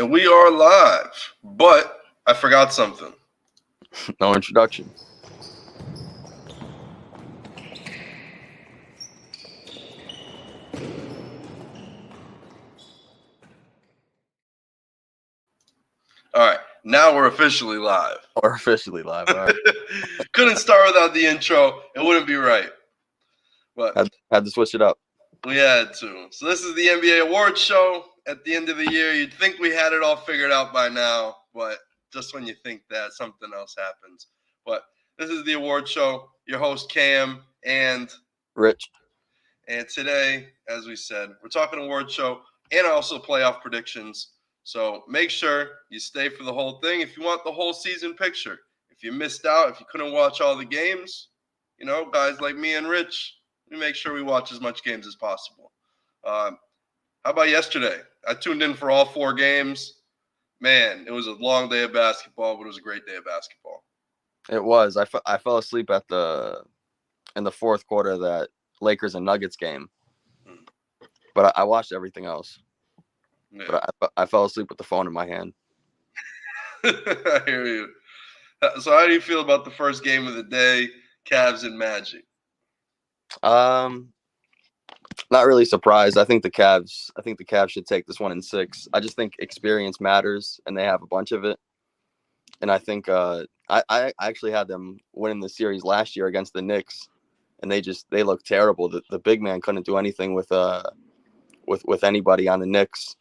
And we are live, but I forgot something. No introduction. All right, now we're officially live. We're officially live. All right. Couldn't start without the intro. It wouldn't be right. But Had to switch it up. we had to. So this is the NBA Awards show. At the end of the year, you'd think we had it all figured out by now, but just when you think that, something else happens. But this is the awards show. Your host, Cam, and Rich. And today, as we said, we're talking awards show and also playoff predictions. So make sure you stay for the whole thing if you want the whole season picture. If you missed out, if you couldn't watch all the games, guys like me and Rich, we make sure we watch as much games as possible. How about yesterday? I tuned in for all 4 games. Man, it was a long day of basketball, but it was a great day of basketball. It was. I fell asleep in the fourth quarter of that Lakers and Nuggets game, but I watched everything else. Yeah. But I fell asleep with the phone in my hand. I hear you. So how do you feel about the first game of the day, Cavs and Magic? Not really surprised. I think the Cavs should take this one in 6. I just think experience matters, and they have a bunch of it. And I think I actually had them winning the series last year against the Knicks, and they looked terrible. The big man couldn't do anything with anybody on the Knicks,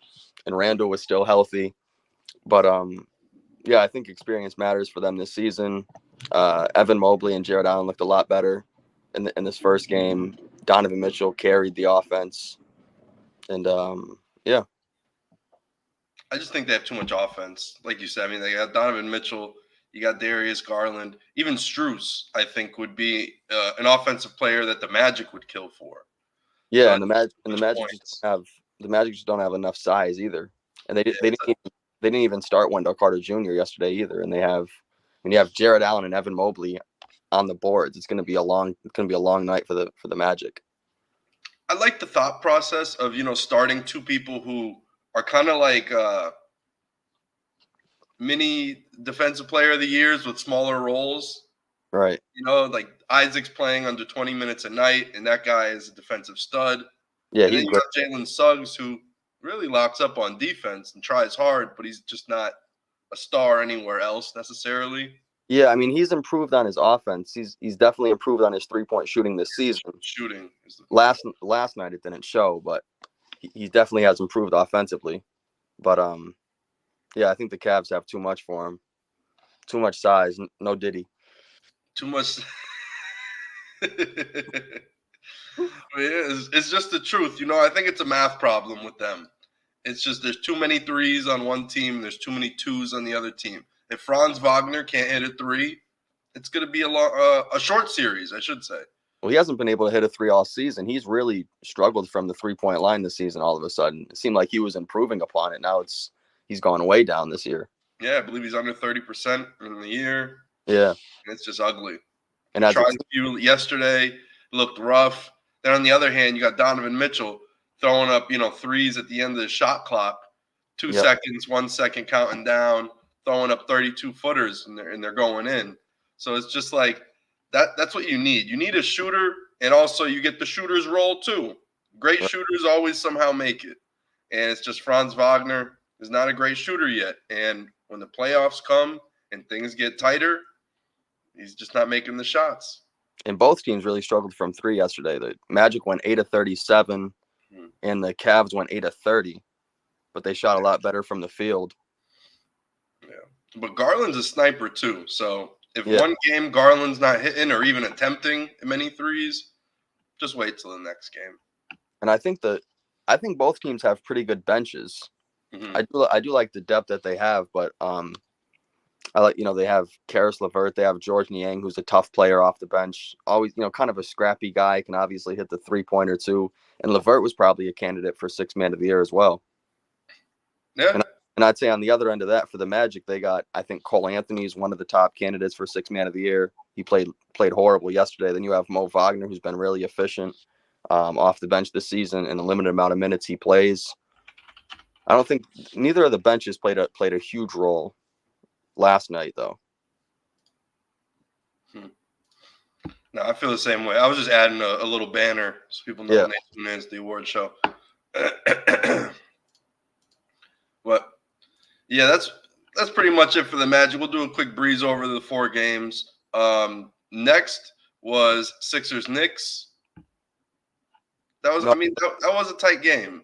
and Randall was still healthy. But yeah, I think experience matters for them this season. Evan Mobley and Jared Allen looked a lot better in this first game. Donovan Mitchell carried the offense, and yeah. I just think they have too much offense. Like you said, I mean, they got Donovan Mitchell, you got Darius Garland, even Strus, I think, would be an offensive player that the Magic would kill for. Yeah, and the Magic just don't have enough size either, and they didn't even start Wendell Carter Jr. yesterday either. And when you have Jared Allen and Evan Mobley on the boards, it's going to be a long night for the Magic. I like the thought process of starting 2 people who are kind of like mini defensive player of the years with smaller roles. Right. Like Isaac's playing under 20 minutes a night, and that guy is a defensive stud. Yeah, and then you got Jalen Suggs, who really locks up on defense and tries hard, but he's just not a star anywhere else necessarily. Yeah, I mean, he's improved on his offense. He's definitely improved on his 3-point shooting this season. Shooting. Last night it didn't show, but he definitely has improved offensively. But yeah, I think the Cavs have too much for him. Too much size. No Diddy. Too much. It's just the truth. I think it's a math problem with them. It's just there's too many 3s on one team. There's too many 2s on the other team. If Franz Wagner can't hit a 3, it's going to be a short series, I should say. Well, he hasn't been able to hit a 3 all season. He's really struggled from the 3-point line this season all of a sudden. It seemed like he was improving upon it. Now he's gone way down this year. Yeah, I believe he's under 30% in the year. Yeah. And it's just ugly. And tried a few yesterday, looked rough. Then on the other hand, you got Donovan Mitchell throwing up, 3s at the end of the shot clock. 2 seconds, 1 second counting down, throwing up 32-footers, and they're going in. So it's just like that's what you need. You need a shooter, and also you get the shooter's role too. Great shooters always somehow make it. And it's just Franz Wagner is not a great shooter yet. And when the playoffs come and things get tighter, he's just not making the shots. And both teams really struggled from 3 yesterday. The Magic went 8 of 37, and the Cavs went 8 of 30. But they shot a lot better from the field. Yeah. But Garland's a sniper too. So if one game Garland's not hitting or even attempting many 3s, just wait till the next game. And I think both teams have pretty good benches. Mm-hmm. I do like the depth that they have, but I like, they have Karis LeVert, they have George Niang, who's a tough player off the bench, always, kind of a scrappy guy, can obviously hit the 3-pointer too. And LeVert was probably a candidate for 6th man of the year as well. Yeah. And I'd say on the other end of that for the Magic, they got, I think Cole Anthony is one of the top candidates for 6th man of the year. He played horrible yesterday. Then you have Mo Wagner, who's been really efficient off the bench this season in the limited amount of minutes he plays. I don't think neither of the benches played a huge role last night, though. No, I feel the same way. I was just adding a little banner so people know when they tune in to the award show. But yeah, that's pretty much it for the Magic. We'll do a quick breeze over the 4 games. Next was Sixers Knicks. That was, that was a tight game.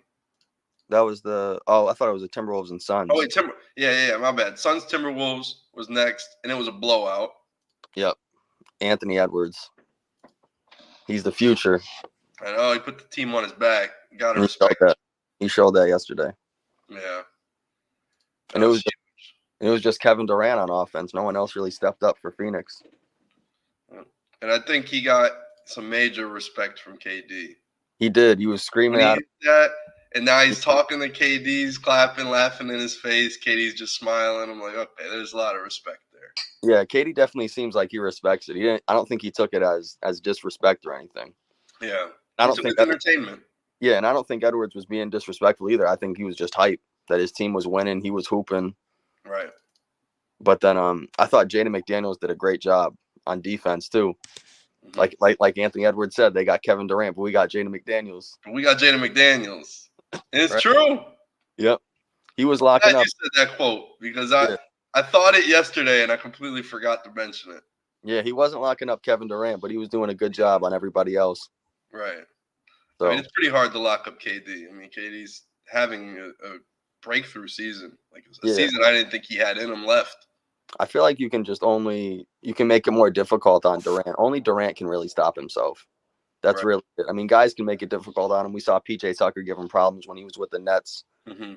That was I thought it was the Timberwolves and Suns. Oh wait, yeah, my bad. Suns Timberwolves was next, and it was a blowout. Yep, Anthony Edwards. He's the future. I know he put the team on his back. Got to respect that. He showed that yesterday. Yeah, and it was just Kevin Durant on offense. No one else really stepped up for Phoenix. And I think he got some major respect from KD. He did. He was screaming at that, and now he's talking to KD's clapping, laughing in his face. KD's just smiling. I'm like, okay, there's a lot of respect there. Yeah, KD definitely seems like he respects it. I don't think he took it as disrespect or anything. Yeah, I don't think entertainment. Yeah, and I don't think Edwards was being disrespectful either. I think he was just hype that his team was winning. He was hooping. Right. But then I thought Jaden McDaniels did a great job on defense too. Mm-hmm. Like Anthony Edwards said, they got Kevin Durant, but we got Jaden McDaniels. We got Jaden McDaniels. And it's right. True. Yep. He was locking up. You said that quote because I thought it yesterday and I completely forgot to mention it. Yeah, he wasn't locking up Kevin Durant, but he was doing a good job on everybody else. Right. So it's pretty hard to lock up KD. KD's having a breakthrough season. Like a season I didn't think he had in him left. I feel like you can make it more difficult on Durant. Only Durant can really stop himself. That's right. Really it. Guys can make it difficult on him. We saw PJ Tucker give him problems when he was with the Nets. Mm-hmm.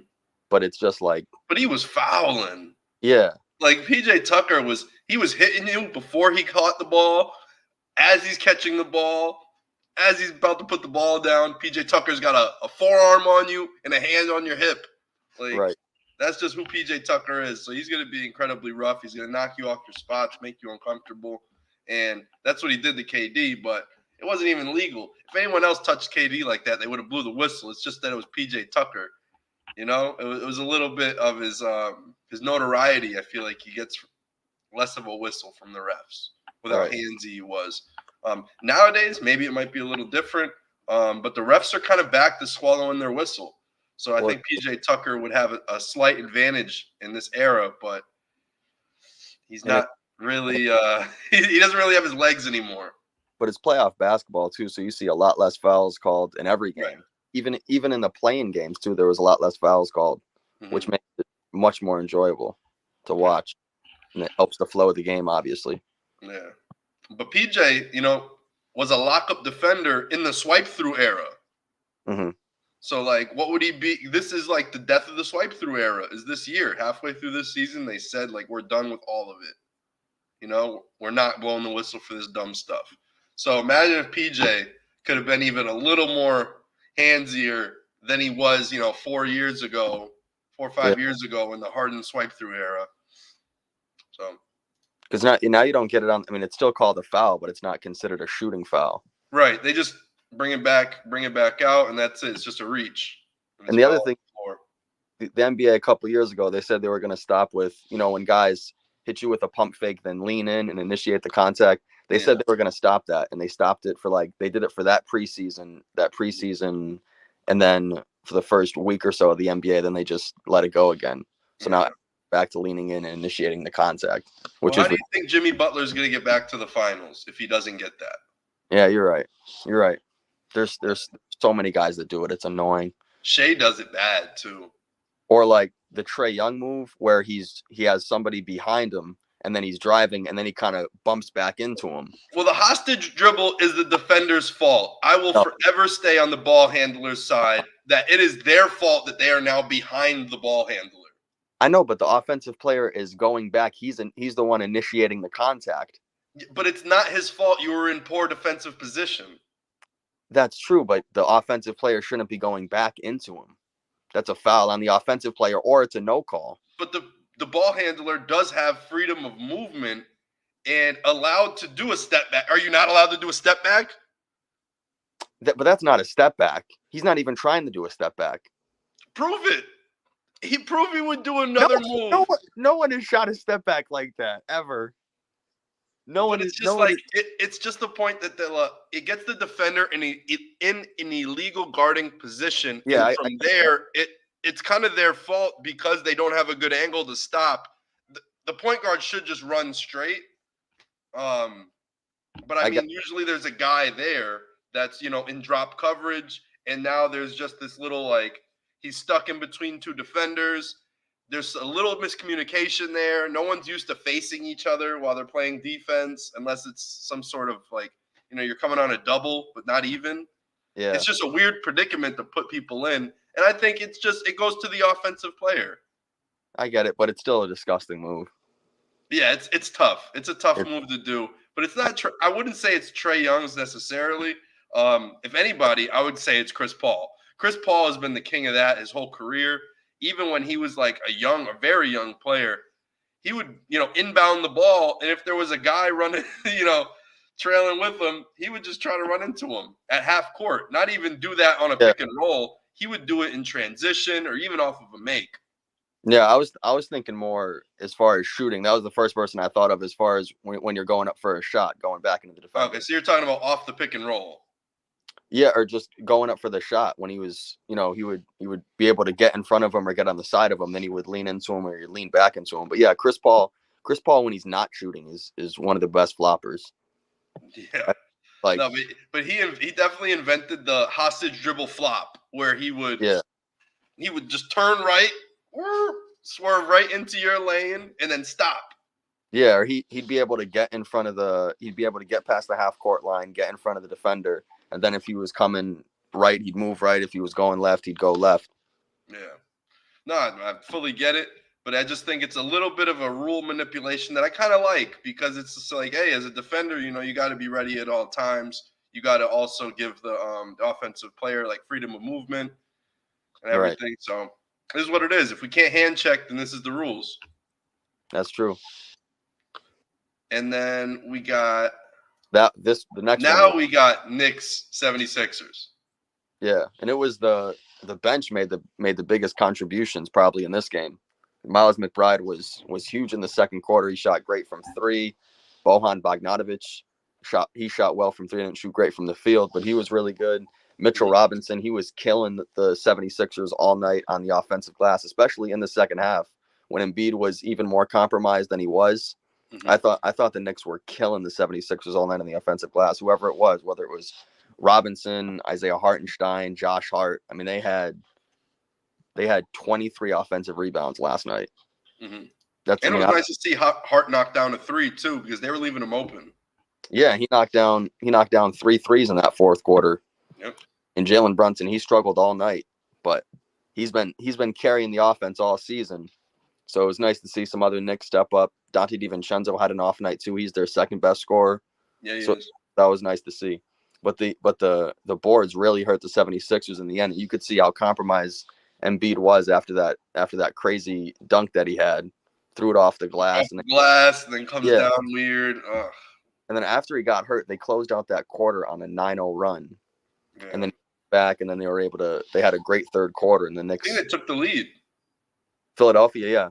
But it's just like. But he was fouling. Yeah. Like PJ Tucker was hitting you before he caught the ball, as he's catching the ball, as he's about to put the ball down. PJ Tucker's got a forearm on you and a hand on your hip. Like, right. That's just who PJ Tucker is. So he's going to be incredibly rough. He's going to knock you off your spots, make you uncomfortable. And that's what he did to KD, but it wasn't even legal. If anyone else touched KD like that, they would have blew the whistle. It's just that it was PJ Tucker. It was a little bit of his notoriety. I feel like he gets less of a whistle from the refs with how handsy he was. Nowadays, maybe it might be a little different, but the refs are kind of back to swallowing their whistle. So I think PJ Tucker would have a slight advantage in this era, but he's not really he doesn't really have his legs anymore. But it's playoff basketball too, so you see a lot less fouls called in every game. Right. Even in the playing games too, there was a lot less fouls called, which makes it much more enjoyable to watch. And it helps the flow of the game, obviously. Yeah. But PJ, was a lockup defender in the swipe-through era. Mm-hmm. So, what would he be? This is like the death of the swipe-through era is this year. Halfway through this season, they said, we're done with all of it. We're not blowing the whistle for this dumb stuff. So, imagine if PJ could have been even a little more handsier than he was, 4 years ago, 4 or 5 years ago in the Harden swipe-through era. So, because now you don't get it on. It's still called a foul, but it's not considered a shooting foul. Right. They just bring it back out, and that's it. It's just a reach. And the other thing, the NBA a couple years ago, they said they were going to stop with, when guys hit you with a pump fake, then lean in and initiate the contact. They said they were going to stop that, and they stopped it for they did it for that preseason, and then for the first week or so of the NBA, then they just let it go again. So now back to leaning in and initiating the contact. How do you think Jimmy Butler's going to get back to the finals if he doesn't get that? Yeah, you're right. There's so many guys that do it. It's annoying. Shea does it bad too. Or the Trae Young move where he has somebody behind him and then he's driving and then he kind of bumps back into him. Well, the hostage dribble is the defender's fault. I will forever stay on the ball handler's side that it is their fault that they are now behind the ball handler. I know, but the offensive player is going back. He's the one initiating the contact. But it's not his fault you were in poor defensive position. That's true, but the offensive player shouldn't be going back into him. That's a foul on the offensive player, or it's a no call. But the ball handler does have freedom of movement and allowed to do a step back. Are you not allowed to do a step back? But that's not a step back. He's not even trying to do a step back. Prove it. He proved he would do No, another no, move. no one has shot a step back like that ever. No But one it's is. No just one like is. it's just the point that it gets the defender in an illegal guarding position, Yeah, and I from there it's kind of their fault because they don't have a good angle to stop. The point guard should just run straight. Um, but I I get. mean, usually there's a guy there that's in drop coverage, and now there's just this little like he's stuck in between two defenders. There's a little miscommunication there. No one's used to facing each other while they're playing defense, unless it's some sort of like you're coming on a double, but not even. Yeah, It's just a weird predicament to put people in, and I think it goes to the offensive player. I get it, but it's still a disgusting move. Yeah, it's tough. It's a tough It, move to do, but it's not. I wouldn't say it's Trey Young's necessarily. If anybody, I would say it's Chris Paul. Chris Paul has been the king of that his whole career. Even when he was like a very young player, he would inbound the ball, and if there was a guy running, trailing with him, he would just try to run into him at half court. Not even do that on a yeah, pick and roll. He would do it in transition or even off of a make. yeah. I was thinking more as far as shooting. That was the first person I thought of as far as when you're going up for a shot, going back into the Okay, defender. so you're talking about off the pick and roll. Yeah, or just going up for the shot when he was, he would be able to get in front of him or get on the side of him. Then he would lean into him or he'd lean back into him. But yeah, Chris Paul when he's not shooting is one of the best floppers. Yeah. Like, No, but he definitely invented the hostage dribble flop where he would yeah, just turn right, swerve right into your lane, and then stop. yeah, or he'd be able to get in front of he'd be able to get past the half court line, get in front of the defender, and then if he was coming right, he'd move right. If he was going left, he'd go left. Yeah. No, I fully get it, but I just think it's a little bit of a rule manipulation that I kind of like because it's just like, hey, as a defender, you got to be ready at all times. You got to also give the offensive player like freedom of movement and Right, everything. So this is what it is. If we can't hand check, then this is the rules. that's true. And then we got The next one now was, we got Knicks 76ers. yeah, and it was the bench made the biggest contributions probably in this game. Miles McBride was huge in the second quarter. He shot great from three. Bojan Bogdanovic shot well from three. Didn't shoot great from the field, but he was really good. Mitchell Robinson, he was killing the 76ers all night on the offensive glass, especially in the second half when Embiid was even more compromised than he was. Mm-hmm. I thought the Knicks were killing the 76ers all night on the offensive glass, whoever it was, whether it was Robinson, Isaiah Hartenstein, Josh Hart. I mean, they had 23 offensive rebounds last night. Mm-hmm. That's And I it mean, was nice to see Hart knock down a three too because they were leaving him open. yeah, he knocked down 3 threes in that fourth quarter. Yep. And Jalen Brunson, he struggled all night, but he's been carrying the offense all season. So it was nice to see some other Knicks step up. Dante DiVincenzo had an off night too. He's their second best scorer. Yeah, he So is. that was nice to see. But the boards really hurt the 76ers in the end. You could see how compromised Embiid was after that crazy dunk that he had. Threw it off the glass Off the glass, and then comes down weird. Ugh. And then after he got hurt, they closed out that quarter on a 9-0 run. Yeah. And then back, and then they had a great third quarter. And the I Knicks, think they took the lead. Philadelphia, yeah.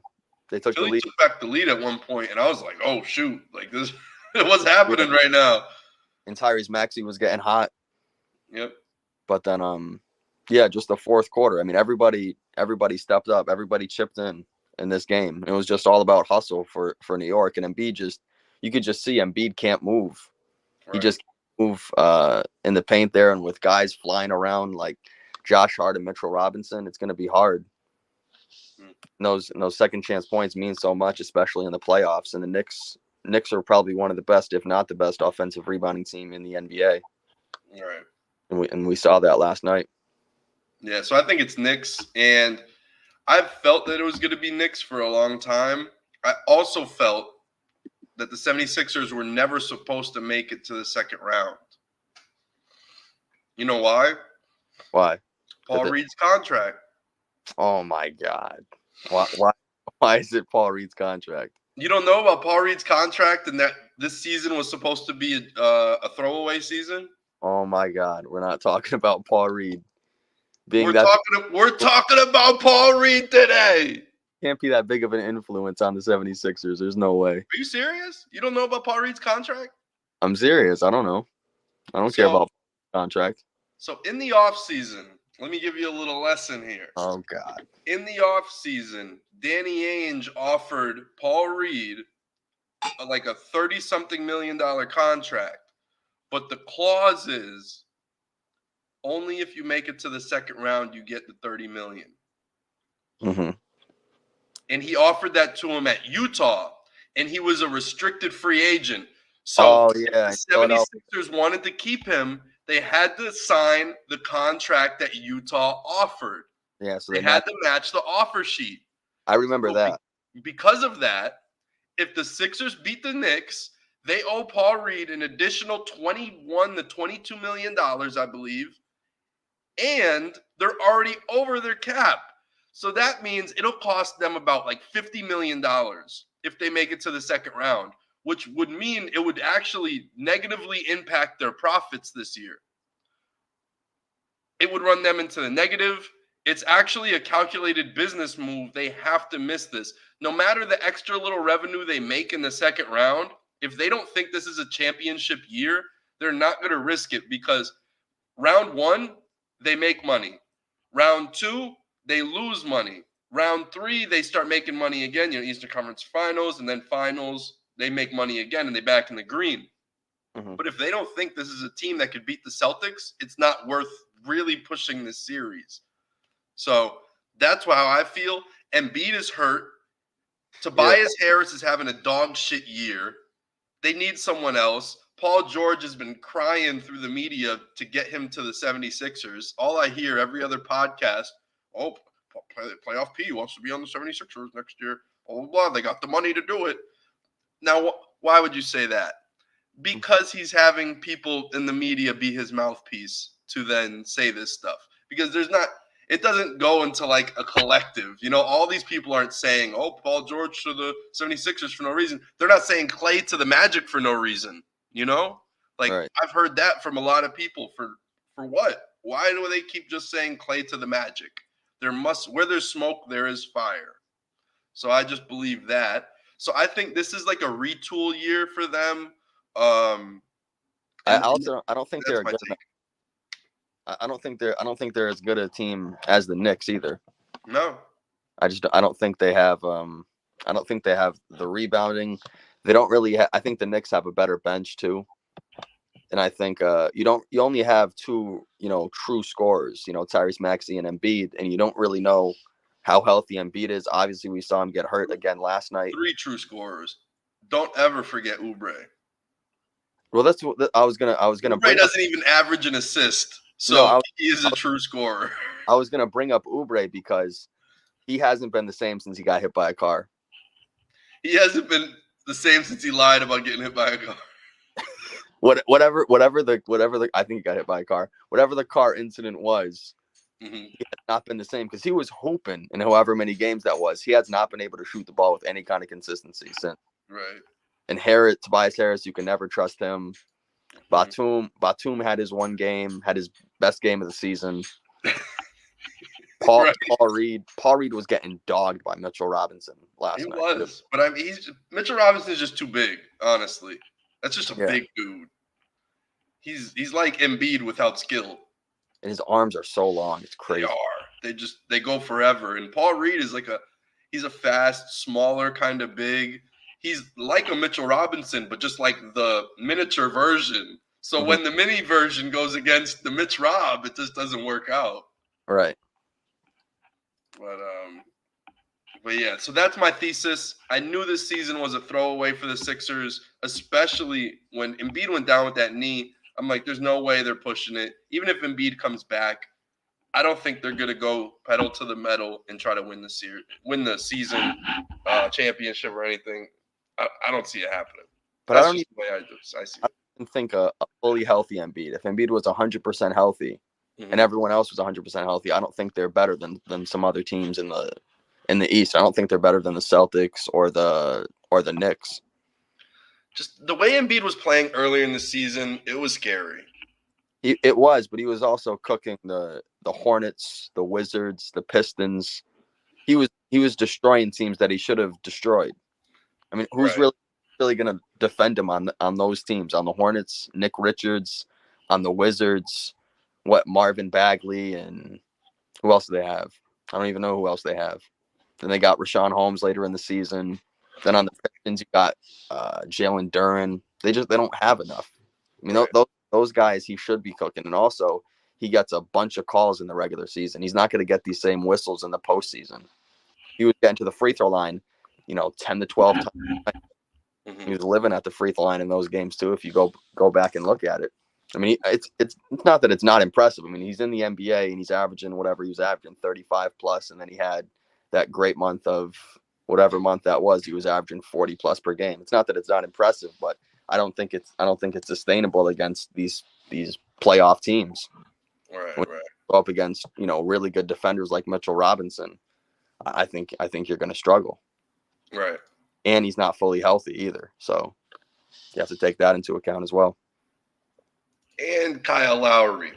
They took Philly the lead. took back the lead at one point, and I was like, "Oh shoot! Like this, what's happening right now?" And Tyrese Maxey was getting hot. Yep. But then, yeah, just the fourth quarter. I mean, everybody stepped up. Everybody chipped in this game. It was just all about hustle for New York. And Embiid you could just see Embiid can't move. Right. He just can't move in the paint there, and with guys flying around like Josh Hart and Mitchell Robinson, it's going to be hard. And those second chance points mean so much, especially in the playoffs. And the Knicks are probably one of the best, if not the best, offensive rebounding team in the NBA. Right. And we saw that last night. Yeah, so I think it's Knicks, and I've felt that it was going to be Knicks for a long time. I also felt that the 76ers were never supposed to make it to the second round. You know why? Why? Paul Reed's contract. Oh my God! Why is it Paul Reed's contract? You don't know about Paul Reed's contract and that this season was supposed to be a throwaway season? Oh my God! We're not talking about Paul Reed. being We're talking about Paul Reed today. Can't be that big of an influence on the 76ers. There's no way. Are you serious? You don't know about Paul Reed's contract? I'm serious. I don't know. I don't care about contract. So in the offseason, let me give you a little lesson here. Oh, God. In the offseason, Danny Ainge offered Paul Reed like a 30-something million contract. But the clause is only if you make it to the second round, you get the $30 million. Mm-hmm. And he offered that to him at Utah, and he was a restricted free agent. So the 76ers wanted to keep him. They had to sign the contract that Utah offered. Yeah, so they had to match the offer sheet. I remember that. Because of that, if the Sixers beat the Knicks, they owe Paul Reed an additional $21 to $22 million, I believe, and they're already over their cap. So that means it'll cost them about like $50 million if they make it to the second round, which would mean it would actually negatively impact their profits this year. It would run them into the negative. It's actually a calculated business move. They have to miss this. No matter the extra little revenue they make in the second round, if they don't think this is a championship year, they're not going to risk it because round one, they make money. Round two, they lose money. Round three, they start making money again. Eastern Conference Finals, and then Finals, they make money again, and they back in the green. Mm-hmm. But if they don't think this is a team that could beat the Celtics, it's not worth really pushing this series. So that's how I feel. Embiid is hurt. Tobias Harris is having a dog shit year. They need someone else. Paul George has been crying through the media to get him to the 76ers. All I hear every other podcast, playoff P wants to be on the 76ers next year. Blah, blah, blah. They got the money to do it. Now, why would you say that? Because he's having people in the media be his mouthpiece to then say this stuff. Because it doesn't go into like a collective. All these people aren't saying, Paul George to the 76ers for no reason. They're not saying Clay to the Magic for no reason. Right. I've heard that from a lot of people for what? Why do they keep just saying Clay to the Magic? Where there's smoke, there is fire. So I just believe that. So I think this is like a retool year for them. I don't think they're good. I don't think they're as good a team as the Knicks either. No. I don't think they have I don't think they have the rebounding. They don't really I think the Knicks have a better bench too. And I think you only have two, true scorers, Tyrese Maxey and Embiid, and you don't really know how healthy Embiid is. Obviously, we saw him get hurt again last night. 3 true scorers. Don't ever forget Oubre. Well, that's what I was gonna. Oubre doesn't even average an assist, so he is a true scorer. I was gonna bring up Oubre because he hasn't been the same since he got hit by a car. He hasn't been the same since he lied about getting hit by a car. Whatever the I think he got hit by a car. Whatever the car incident was, he has not been the same because he was hooping in however many games that was. He has not been able to shoot the ball with any kind of consistency since. Right. And Tobias Harris, you can never trust him. Batum had his one game, had his best game of the season. Paul Reed was getting dogged by Mitchell Robinson last night. He was, but Mitchell Robinson is just too big, honestly. That's just a big dude. He's like Embiid without skill. And his arms are so long. It's crazy. They are. They go forever. And Paul Reed is he's a fast, smaller kind of big. He's like a Mitchell Robinson, but just like the miniature version. So when the mini version goes against the Mitch Rob, it just doesn't work out. Right. But yeah, so that's my thesis. I knew this season was a throwaway for the Sixers, especially when Embiid went down with that knee. I'm like, there's no way they're pushing it. Even if Embiid comes back, I don't think they're going to go pedal to the metal and try to win the season championship or anything. I don't see it happening. But that's I don't just the way I see it. I don't think a fully healthy Embiid. If Embiid was 100% healthy and everyone else was 100% healthy, I don't think they're better than some other teams in the East. I don't think they're better than the Celtics or the Knicks. Just the way Embiid was playing earlier in the season, it was scary. It was, but he was also cooking the Hornets, the Wizards, the Pistons. He was destroying teams that he should have destroyed. I mean, who's Right. really going to defend him on those teams? On the Hornets, Nick Richards, on the Wizards, what Marvin Bagley, and who else do they have? I don't even know who else they have. Then they got Rashawn Holmes later in the season. Then on the Pistons, you got Jalen Duren. They don't have enough. I mean, Right. those guys he should be cooking, and also he gets a bunch of calls in the regular season. He's not going to get these same whistles in the postseason. He was getting to the free throw line, 10 to 12 times. He was living at the free throw line in those games too. If you go back and look at it, I mean, it's not that it's not impressive. I mean, he's in the NBA and he's averaging whatever he was averaging, 35 plus, and then he had that great month of whatever month that was. He was averaging 40 plus per game. It's not that it's not impressive, but I don't think it's sustainable against these playoff teams. Right. When Right. you go up against really good defenders like Mitchell Robinson, I think you're going to struggle. Right. And he's not fully healthy either, so you have to take that into account as well. And Kyle Lowry.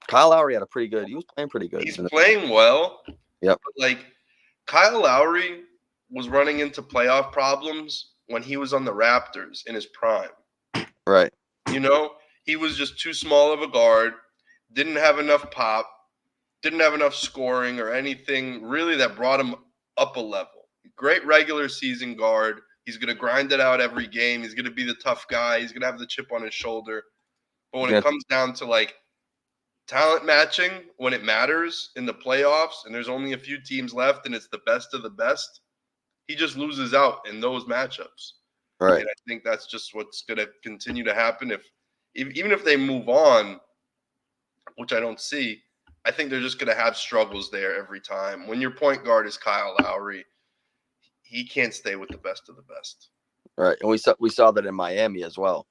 Kyle Lowry had he was playing pretty good. He's playing well. Yep. But like Kyle Lowry was running into playoff problems when he was on the Raptors in his prime. Right. He was just too small of a guard, didn't have enough pop, didn't have enough scoring or anything really that brought him up a level. Great regular season guard. He's going to grind it out every game. He's going to be the tough guy. He's going to have the chip on his shoulder. But when it comes down to like talent matching, when it matters in the playoffs and there's only a few teams left and it's the best of the best, he just loses out in those matchups. Right. And I think that's just what's going to continue to happen even if they move on, which I don't see. I think they're just going to have struggles there every time. When your point guard is Kyle Lowry, he can't stay with the best of the best. Right. And we saw that in Miami as well.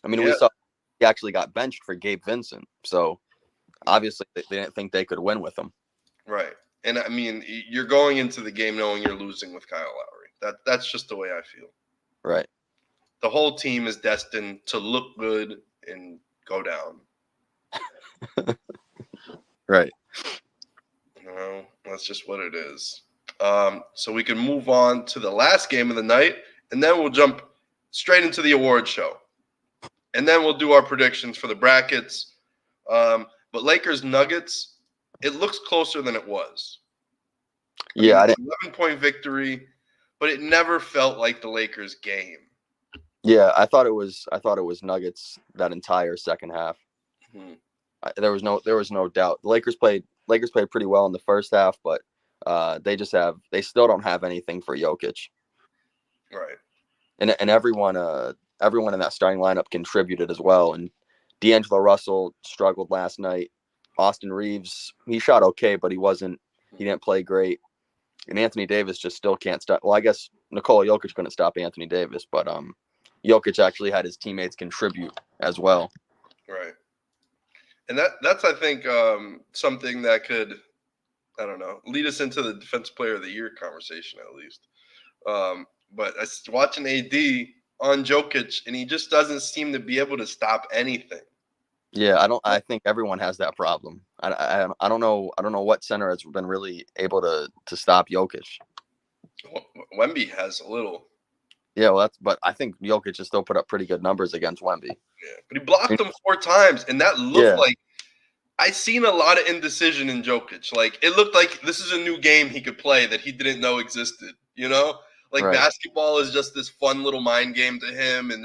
I mean, we saw he actually got benched for Gabe Vincent. So obviously they didn't think they could win with him. Right. And I mean, you're going into the game knowing you're losing with Kyle Lowry. That's just the way I feel. Right. The whole team is destined to look good and go down. Right. That's just what it is. So we can move on to the last game of the night, and then we'll jump straight into the award show. And then we'll do our predictions for the brackets. But Lakers Nuggets, it looks closer than it was. I mean, 11-point victory, but it never felt like the Lakers game. Yeah, I thought it was Nuggets that entire second half. Mm-hmm. There was no doubt. The Lakers played pretty well in the first half, but they still don't have anything for Jokic. Right. And everyone in that starting lineup contributed as well. And D'Angelo Russell struggled last night. Austin Reeves, he shot okay, but he didn't play great. And Anthony Davis just still can't stop. Well, I guess Nikola Jokic couldn't stop Anthony Davis, but Jokic actually had his teammates contribute as well. Right. And that's I think something that could, I don't know, lead us into the Defensive Player of the Year conversation at least. But I was watching AD on Jokic, and he just doesn't seem to be able to stop anything. Yeah, I think everyone has that problem. I don't know what center has been really able to stop Jokic. Wemby has a little. Yeah, well, but I think Jokic has still put up pretty good numbers against Wemby. Yeah, but he blocked him 4 times, and that looked like I seen a lot of indecision in Jokic. Like it looked like this is a new game he could play that he didn't know existed. Like basketball is just this fun little mind game to him, and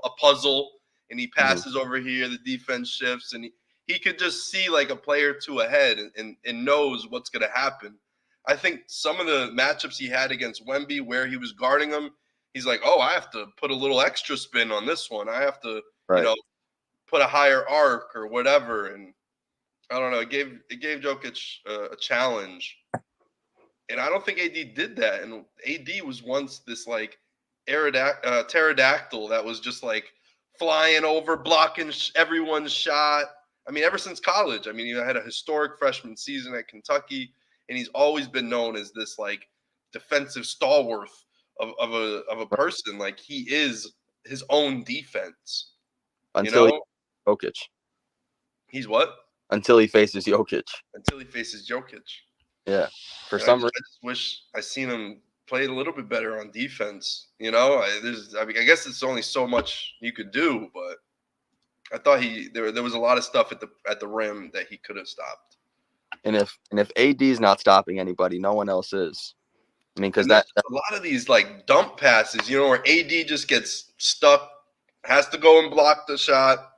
a puzzle. And he passes over here, the defense shifts, and he could just see like a player or two ahead and knows what's going to happen. I think some of the matchups he had against Wemby where he was guarding him, he's like, oh, I have to put a little extra spin on this one. I have to, put a higher arc or whatever. And I don't know. It gave Jokic a challenge. And I don't think AD did that. And AD was once this like pterodactyl that was just like flying over, blocking everyone's shot. I mean, ever since college. I mean, he had a historic freshman season at Kentucky, and he's always been known as this like defensive stalwart of a person. Like he is his own defense. Until Jokic. He's what? Until he faces Jokic. Until he faces Jokic. Yeah. For And some reason. I just wish I seen him play a little bit better on defense. You know, I guess it's only so much you could do, but I thought there was a lot of stuff at the rim that he could have stopped. And if AD's not stopping anybody, no one else is. I mean, because that a lot of these like dump passes, you know, where AD just gets stuck, has to go and block the shot,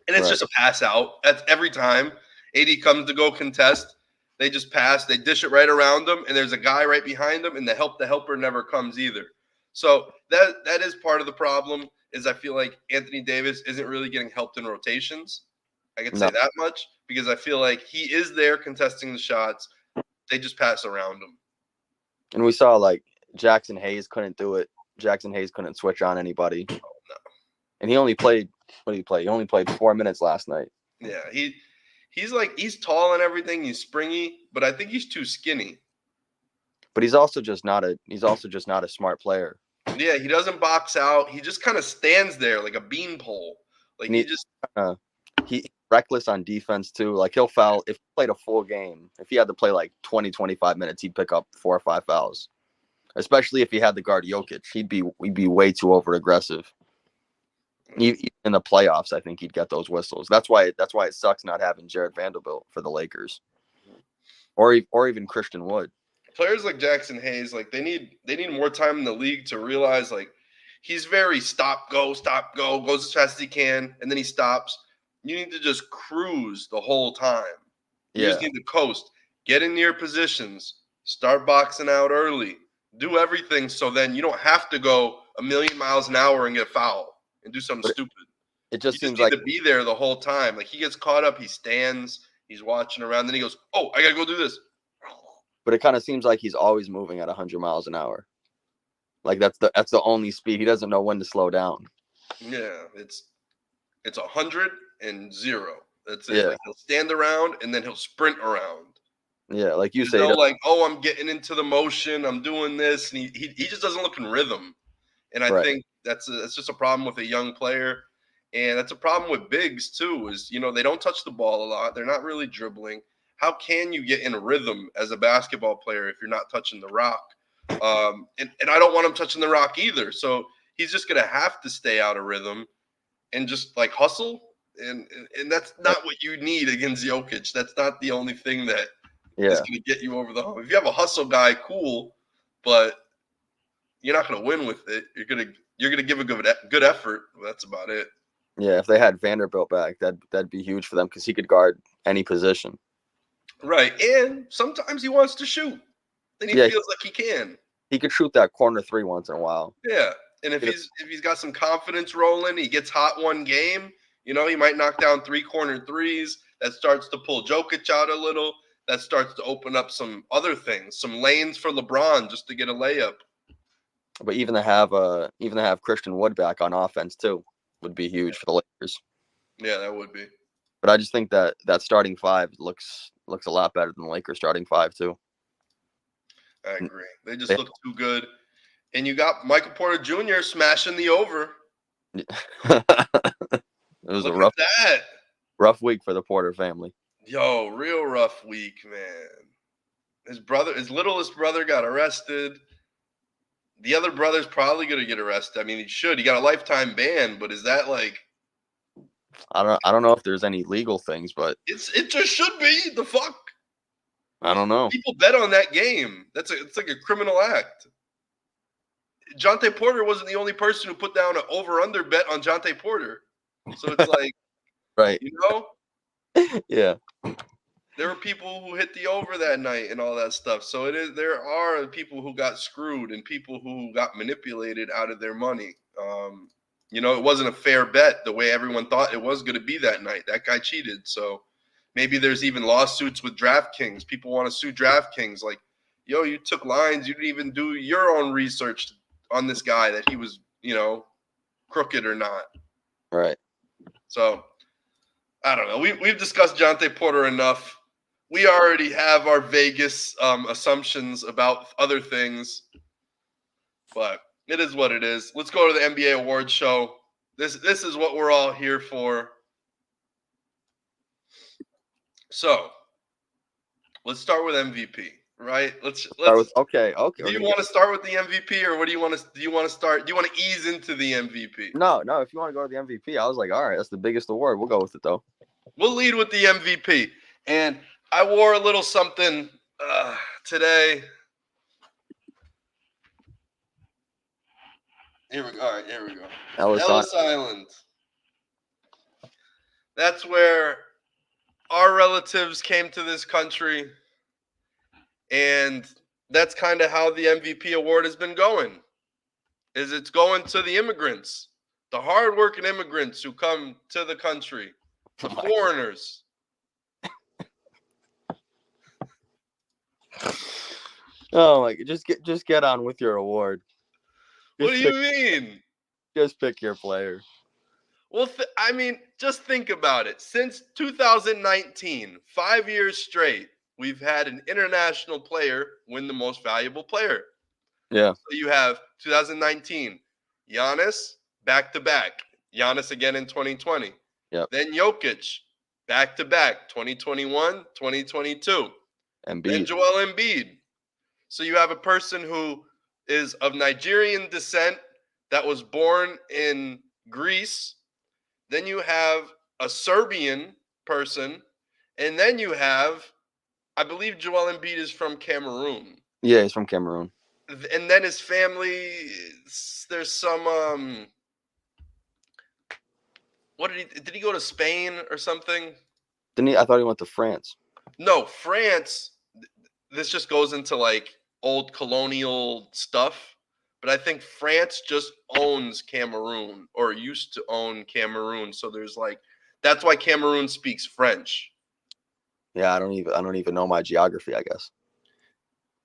and it's just a pass out. That's every time AD comes to go contest. They just pass, they dish it right around them, and there's a guy right behind them, and the helper never comes either. So that is part of the problem. Is I feel like Anthony Davis isn't really getting helped in rotations. I can say that much because I feel like he is there contesting the shots. They just pass around him. And we saw like Jackson Hayes couldn't do it. Jackson Hayes couldn't switch on anybody. Oh, no. And he only played. What did he play? He only played 4 minutes last night. Yeah, he's tall and everything. He's springy, but I think he's too skinny. But he's also just not a smart player. Yeah, he doesn't box out. He just kind of stands there like a beanpole. Like he's reckless on defense too. Like he'll foul if he played a full game. If he had to play like 20, 25 minutes, he'd pick up 4 or 5 fouls. Especially if he had to guard Jokic, he'd be way too over aggressive. In the playoffs, I think he'd get those whistles. That's why it sucks not having Jared Vanderbilt for the Lakers, or even Christian Wood. Players like Jackson Hayes, like they need more time in the league to realize like he's very stop go goes as fast as he can, and then he stops. You need to just cruise the whole time. You just need to coast, get in your positions, start boxing out early, do everything so then you don't have to go a million miles an hour and get a foul and do something stupid. It just seems need like to be there the whole time. Like he gets caught up, he stands, he's watching around, then he goes, "Oh, I gotta go do this." But it kind of seems like he's always moving at 100 miles an hour. Like that's the only speed. He doesn't know when to slow down. Yeah, it's 100 and 0. That's it. Yeah. Like he'll stand around and then he'll sprint around. Yeah, like you say, like, oh, I'm getting into the motion, I'm doing this, and he just doesn't look in rhythm. And I think that's just a problem with a young player, and that's a problem with bigs too. Is they don't touch the ball a lot, they're not really dribbling. How can you get in a rhythm as a basketball player if you're not touching the rock? And I don't want him touching the rock either. So he's just gonna have to stay out of rhythm and just like hustle. And that's not what you need against Jokic. That's not the only thing that is going to get you over the hump. If you have a hustle guy, cool, but you're not going to win with it. You're gonna give a good effort. That's about it. Yeah, if they had Vanderbilt back, that'd be huge for them because he could guard any position. Right, and sometimes he wants to shoot, and he feels like he can. He could shoot that corner 3 once in a while. Yeah, and if he's got some confidence rolling, he gets hot one game. He might knock down 3 corner threes. That starts to pull Jokic out a little. That starts to open up some other things, some lanes for LeBron just to get a layup. But even to have Christian Wood back on offense too would be huge for the Lakers. Yeah, that would be. But I just think that starting 5 looks a lot better than the Lakers starting 5 too. I agree. They just look too good. And you got Michael Porter Jr. smashing the over. It was a rough week for the Porter family. Yo, real rough week, man. His littlest brother got arrested. The other brother's probably going to get arrested. I mean, he should. He got a lifetime ban, but is that like... I don't know if there's any legal things, but... It just should be. The fuck? I don't know. People bet on that game. It's like a criminal act. Jonte Porter wasn't the only person who put down an over-under bet on Jonte Porter. So it's like... Right. Yeah. There were people who hit the over that night and all that stuff. So there are people who got screwed and people who got manipulated out of their money. It wasn't a fair bet the way everyone thought it was going to be that night. That guy cheated. So maybe there's even lawsuits with DraftKings. People want to sue DraftKings. Like, yo, you took lines. You didn't even do your own research on this guy that he was, crooked or not. Right. So I don't know. We've discussed Jonte Porter enough. We already have our Vegas assumptions about other things, but it is what it is. Let's go to the NBA awards show. This is what we're all here for. So let's start with MVP, right? Let's. Start with okay. Do you want to start with the MVP, or what do you want to? Do you want to start? Do you want to ease into the MVP? No. If you want to go to the MVP, I was like, all right, that's the biggest award. We'll go with it though. We'll lead with the MVP, and I wore a little something today. Here we go. All right, here we go. Ellis Island. That's where our relatives came to this country, and that's kind of how the MVP award has been going. It's going to the immigrants, the hardworking immigrants who come to the country, the foreigners. Oh my! Just get on with your award. What do you mean? Just pick your player. Well, I mean, just think about it. Since 2019, 5 years straight, we've had an international player win the most valuable player. Yeah. So you have 2019, Giannis back-to-back. Giannis again in 2020. Yep. Then Jokic back-to-back, 2021, 2022. Embiid. Then Joel Embiid. So you have a person who is of Nigerian descent that was born in Greece. Then you have a Serbian person. And then you have, I believe Joel Embiid is from Cameroon. Yeah, he's from Cameroon. And then his family, there's some, what did he go to Spain or something? Didn't he? I thought he went to France. No, France, this just goes into like old colonial stuff. But I think France just owns Cameroon, or used to own Cameroon. So there's like, that's why Cameroon speaks French. Yeah, I don't even know my geography, I guess.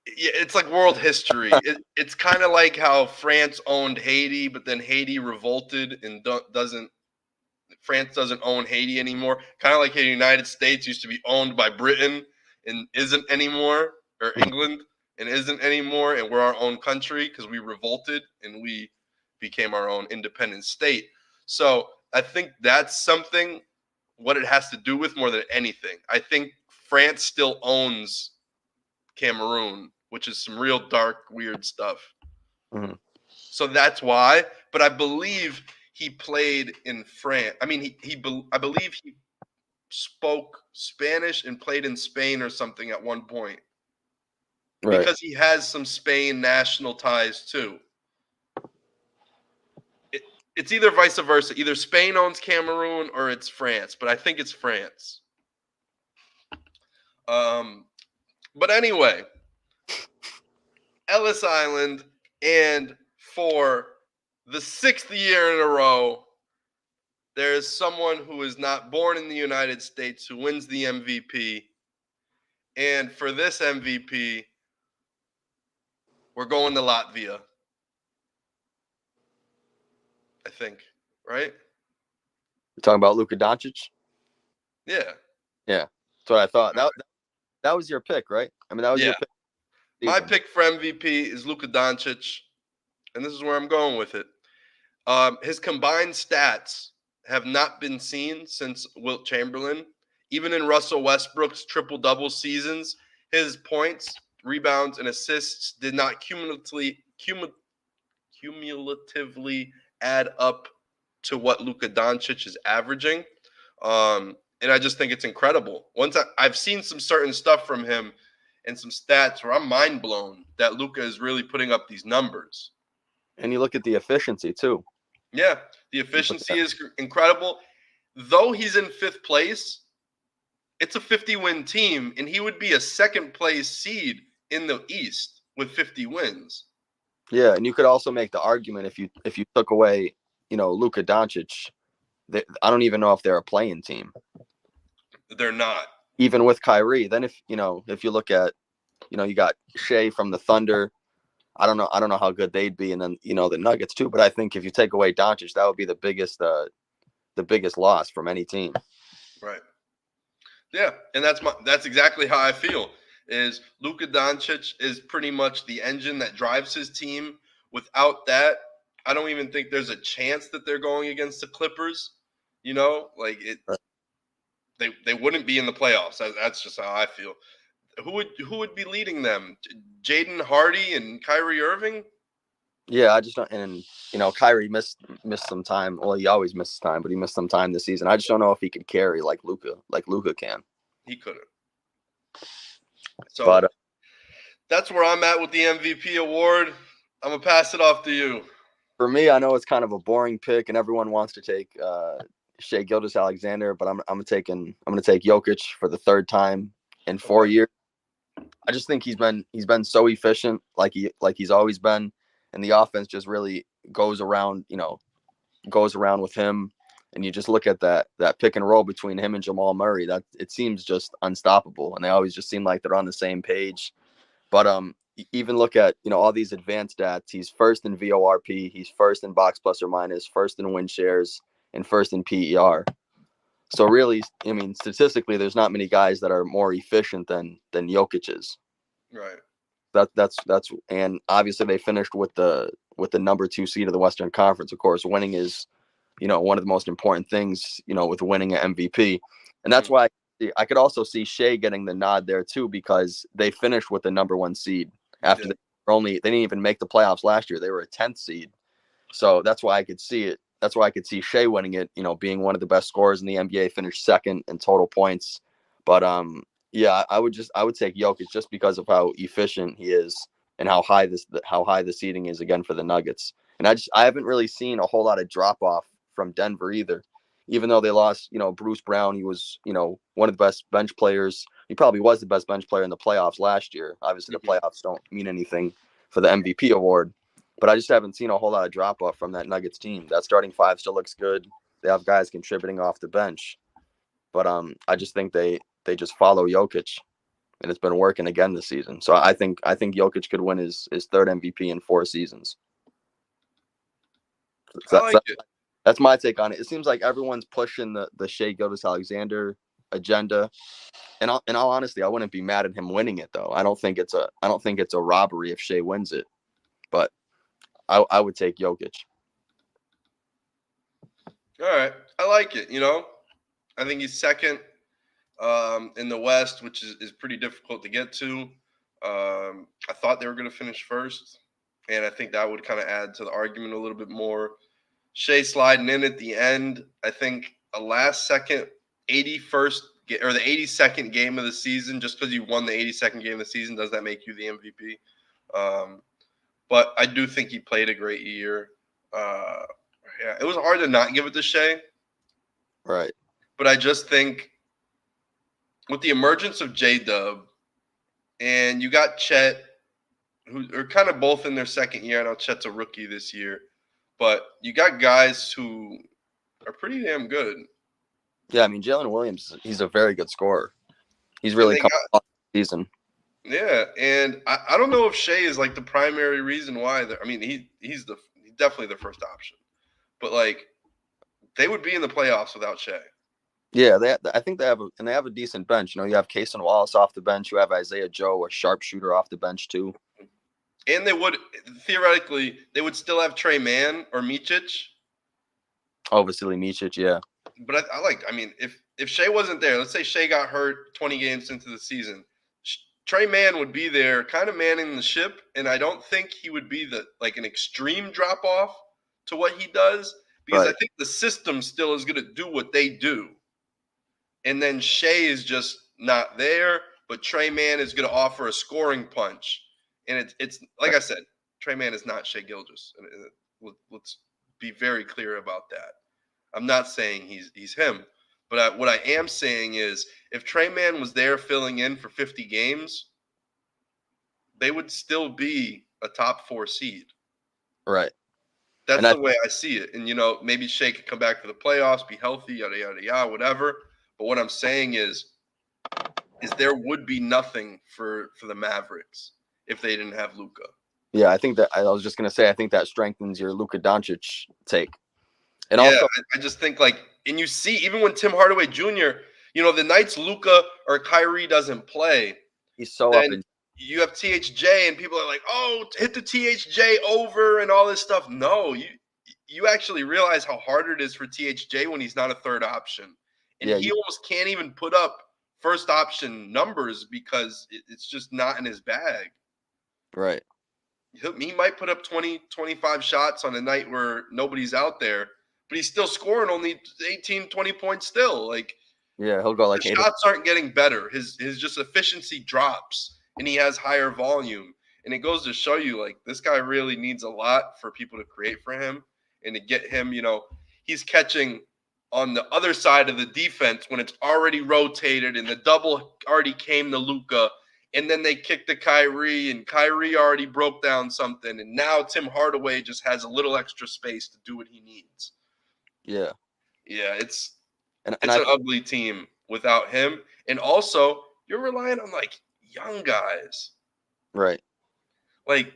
Yeah, it's like world history. It's kind of like how France owned Haiti, but then Haiti revolted and France doesn't own Haiti anymore. Kind of like how the United States used to be owned by Britain and isn't anymore, or England and isn't anymore, and we're our own country because we revolted and we became our own independent state. So I think that's something what it has to do with more than anything. I think France still owns Cameroon, which is some real dark, weird stuff. Mm-hmm. So that's why. But I believe he played in France. I mean, I believe he spoke Spanish and played in Spain or something at one point. Right. Because he has some Spain national ties too. It's either vice versa. Either Spain owns Cameroon or it's France, but I think it's France. But anyway, Ellis Island, and for the 6th year in a row, there is someone who is not born in the United States who wins the MVP. And for this MVP, we're going to Latvia. I think, right? You're talking about Luka Doncic? Yeah. Yeah. That's what I thought. That was your pick, right? I mean, that was your pick. My pick for MVP is Luka Doncic, and this is where I'm going with it. His combined stats have not been seen since Wilt Chamberlain. Even in Russell Westbrook's triple-double seasons, his points, rebounds, and assists did not cumulatively add up to what Luka Doncic is averaging. And I just think it's incredible. Once I've seen some certain stuff from him and some stats where I'm mind blown that Luka is really putting up these numbers. And you look at the efficiency too. Yeah, the efficiency is incredible. Though he's in 5th place, it's a 50-win team, and he would be a 2nd place seed in the East with 50 wins. Yeah, and you could also make the argument if you took away, Luka Doncic, I don't even know if they're a playing team. They're not. Even with Kyrie, then if you look at, you got Shea from the Thunder. I don't know how good they'd be, and then the Nuggets too. But I think if you take away Doncic, that would be the biggest loss from any team. Right. Yeah, and that's exactly how I feel. Is Luka Doncic is pretty much the engine that drives his team. Without that, I don't even think there's a chance that they're going against the Clippers. Like it. Right. they wouldn't be in the playoffs. That's just how I feel. Who would be leading them? Jaden Hardy and Kyrie Irving? Yeah, I just don't. And Kyrie missed some time. Well, he always misses time, but he missed some time this season. I just don't know if he could carry like Luka can. He couldn't. So But that's where I'm at with the MVP award. I'm gonna pass it off to you. for me, I know it's kind of a boring pick, and everyone wants to take Shea Gilgeous-Alexander, but I'm gonna take Jokic for the third time in 4 years. I just think he's been so efficient, like he's always been, and the offense just really goes around with him. And you just look at that pick and roll between him and Jamal Murray. That it seems just unstoppable, and they always just seem like they're on the same page. But even look at all these advanced stats. He's first in VORP, he's first in box plus or minus, first in win shares, and first in PER. So really, I mean, statistically, there's not many guys that are more efficient than Jokic is. Right. That's and obviously they finished with the number 2 seed of the Western Conference. Of course, winning is one of the most important things with winning an MVP, and that's why I could also see Shea getting the nod there too, because they finished with the number 1 seed after they didn't even make the playoffs last year. They were a 10th seed, so that's why I could see it. That's why I could see Shea winning it. Being one of the best scorers in the NBA, finished second in total points. But yeah, I would take Jokic just because of how efficient he is and how high the seeding is again for the Nuggets. And I haven't really seen a whole lot of drop off from Denver either. Even though they lost, Bruce Brown, he was, one of the best bench players. He probably was the best bench player in the playoffs last year. Obviously, the playoffs don't mean anything for the MVP award, but I just haven't seen a whole lot of drop off from that Nuggets team. That starting five still looks good. They have guys contributing off the bench, but I just think they just follow Jokic, and it's been working again this season. So I think Jokic could win his third MVP in 4 seasons. I like it. That's my take on it. It seems like everyone's pushing the Shea Gilgeous-Alexander agenda. And in all honesty, I wouldn't be mad at him winning it though. I don't think it's a robbery if Shea wins it. But I would take Jokic. All right. I like it, I think he's second in the West, which is pretty difficult to get to. I thought they were going to finish first, and I think that would kind of add to the argument a little bit more. Shea sliding in at the end, I think a last-second 81st or the 82nd game of the season, just because you won the 82nd game of the season, does that make you the MVP? But I do think he played a great year. Yeah, it was hard to not give it to Shea. Right. But I just think with the emergence of J-Dub, and you got Chet, who are kind of both in their second year. I know Chet's a rookie this year. But you got guys who are pretty damn good. Yeah, I mean, Jalen Williams, he's a very good scorer. He's really come off the season. Yeah, and I don't know if Shea is like the primary reason why. I mean, he's definitely the first option. But like, they would be in the playoffs without Shea. Yeah, I think they have a decent bench. You have Cason Wallace off the bench. You have Isaiah Joe, a sharpshooter, off the bench too. And they would theoretically still have Trey Mann or Micic. Oh, Vasily Micic, yeah. But I mean, if Shea wasn't there, let's say Shea got hurt 20 games into the season, Trey Mann would be there, kind of manning the ship, and I don't think he would be an extreme drop off to what he does, because right. I think the system still is going to do what they do, and then Shea is just not there, but Trey Mann is going to offer a scoring punch, and it's like I said, Trey Mann is not Shea Gilgeous. Let's be very clear about that. I'm not saying he's him, but what I am saying is if Trey Mann was there filling in for 50 games, they would still be a top 4 seed. Right. That's the way I see it. And, maybe Shea could come back to the playoffs, be healthy, yada, yada, yada, whatever. But what I'm saying is there would be nothing for the Mavericks if they didn't have Luka. Yeah, I think I was just going to say, I think that strengthens your Luka Doncic take. And yeah, also, I just think and you see, even when Tim Hardaway Jr., the nights Luka or Kyrie doesn't play, he's so up in. You have THJ, and people are like, "Oh, hit the THJ over," and all this stuff. No, you actually realize how hard it is for THJ when he's not a third option, and Yeah, he almost can't even put up first option numbers because it's just not in his bag. right. He might put up 20, 25 shots on a night where nobody's out there, but he's still scoring only 18, 20 points still. Like, Yeah, he'll go like the 8. shots aren't getting better. His just efficiency drops, and he has higher volume. And it goes to show you, like, this guy really needs a lot for people to create for him and to get him. He's catching on the other side of the defense when it's already rotated and the double already came to Luka, and then they kicked to Kyrie, and Kyrie already broke down something, and now Tim Hardaway just has a little extra space to do what he needs. Yeah. Yeah, it's And an ugly team without him. And also, you're relying on, like, young guys. right. Like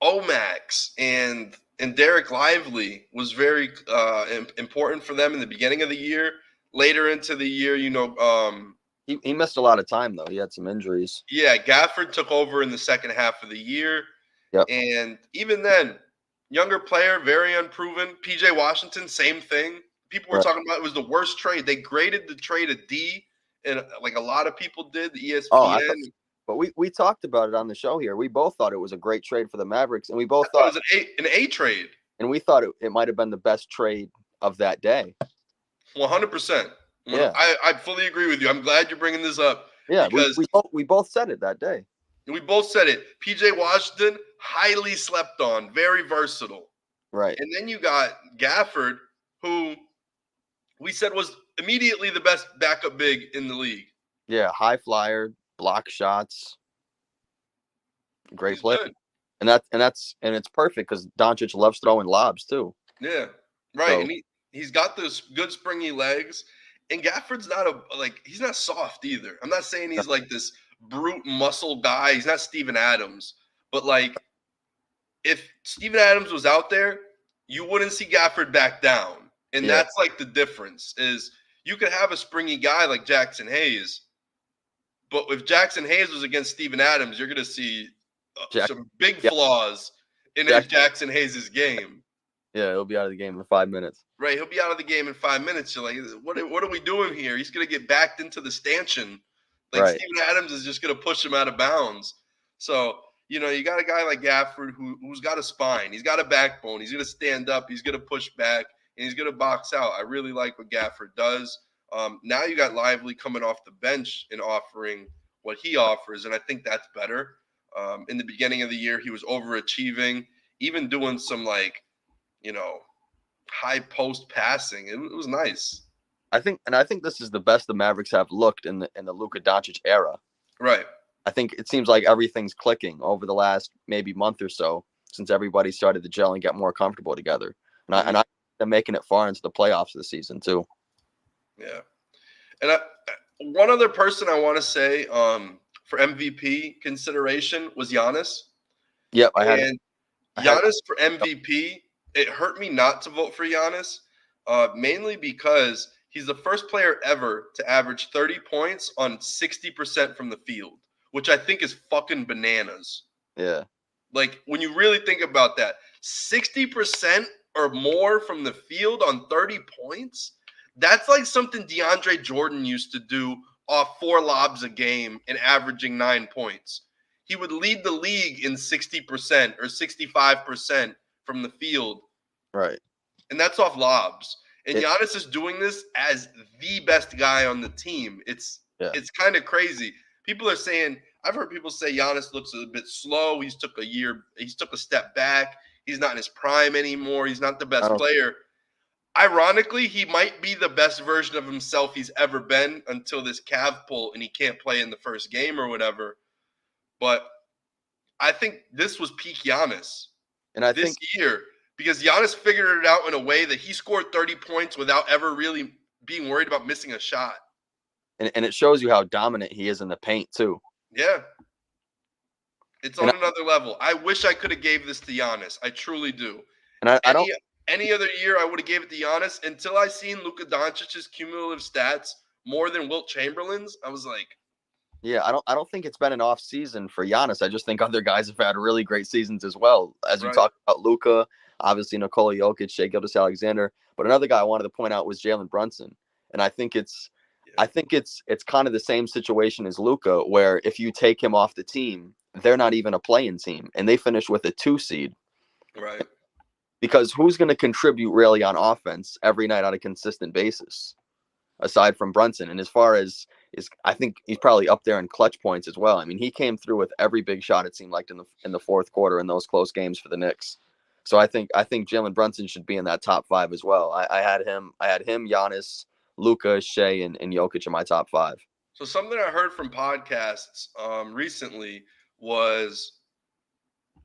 Omax and Derek Lively was very important for them in the beginning of the year. Later into the year, He missed a lot of time though. He had some injuries. yeah, Gafford took over in the second half of the year. Yep. And even then, younger player, very unproven. PJ Washington, same thing. People were Right. talking about it was the worst trade. They graded the trade a D, and like a lot of people did, the ESPN. Oh, but we talked about it on the show here. We both thought it was a great trade for the Mavericks, and we both thought it was an A trade. And we thought it might have been the best trade of that day. 100%. Yeah. I fully agree with you. I'm glad you're bringing this up. Yeah, because we both said it that day. We both said it. PJ Washington, highly slept on, very versatile. Right. And then you got Gafford, who we said was immediately the best backup big in the league. Yeah, high flyer, block shots. Great play. Good. And it's perfect because Doncic loves throwing lobs too. Yeah. Right. So, and he's got those good springy legs. And Gafford's he's not soft either. I'm not saying he's like this brute muscle guy. He's not Steven Adams. But like, if Steven Adams was out there, you wouldn't see Gafford back down. And that's like the difference is you could have a springy guy like Jackson Hayes. But if Jackson Hayes was against Steven Adams, you're going to see some big flaws in Jackson Hayes' game. Yeah, he'll be out of the game in 5 minutes. Right, he'll be out of the game in 5 minutes. You're like, what are we doing here? He's going to get backed into the stanchion. Like, right. Steven Adams is just going to push him out of bounds. So, you got a guy like Gafford who's got a spine. He's got a backbone. He's going to stand up. He's going to push back, and he's going to box out. I really like what Gafford does. Now you got Lively coming off the bench and offering what he offers, and I think that's better. In the beginning of the year, he was overachieving, even doing some high post passing. It was nice. I think this is the best the Mavericks have looked in the Luka Doncic era. Right. I think it seems like everything's clicking over the last maybe month or so since everybody started to gel and get more comfortable together. And I'm making it far into the playoffs this season too. Yeah. And one other person I want to say for MVP consideration was Giannis. Yep, Giannis for MVP. It hurt me not to vote for Giannis, mainly because he's the first player ever to average 30 points on 60% from the field, which I think is fucking bananas. Yeah. Like, when you really think about that, 60% or more from the field on 30 points, that's like something DeAndre Jordan used to do off 4 lobs a game and averaging 9 points. He would lead the league in 60% or 65% from the field. Right. And that's off lobs. And Giannis is doing this as the best guy on the team. It's kind of crazy. People are saying, I've heard people say Giannis looks a bit slow. He's took a step back. He's not in his prime anymore. He's not the best player. Ironically, he might be the best version of himself he's ever been until this calf pull and he can't play in the first game or whatever. But I think this was peak Giannis. And I think this year, because Giannis figured it out in a way that he scored 30 points without ever really being worried about missing a shot. And it shows you how dominant he is in the paint too. Yeah. It's on another level. I wish I could have gave this to Giannis. I truly do. And any other year I would have gave it to Giannis until I seen Luka Doncic's cumulative stats more than Wilt Chamberlain's. I was like, yeah, I don't think it's been an off season for Giannis. I just think other guys have had really great seasons as well. As you talked about Luka, obviously Nikola Jokic, Shai Gilgeous-Alexander, but another guy I wanted to point out was Jalen Brunson. And I think it's kind of the same situation as Luka, where if you take him off the team, they're not even a playing team, and they finish with a 2 seed. Right. Because who's going to contribute really on offense every night on a consistent basis, aside from Brunson? And as far as I think he's probably up there in clutch points as well. I mean, he came through with every big shot, it seemed like, in the fourth quarter in those close games for the Knicks. So I think Jalen Brunson should be in that top 5 as well. I had him, Giannis, Luka, Shea, and Jokic in my top 5. So something I heard from podcasts recently was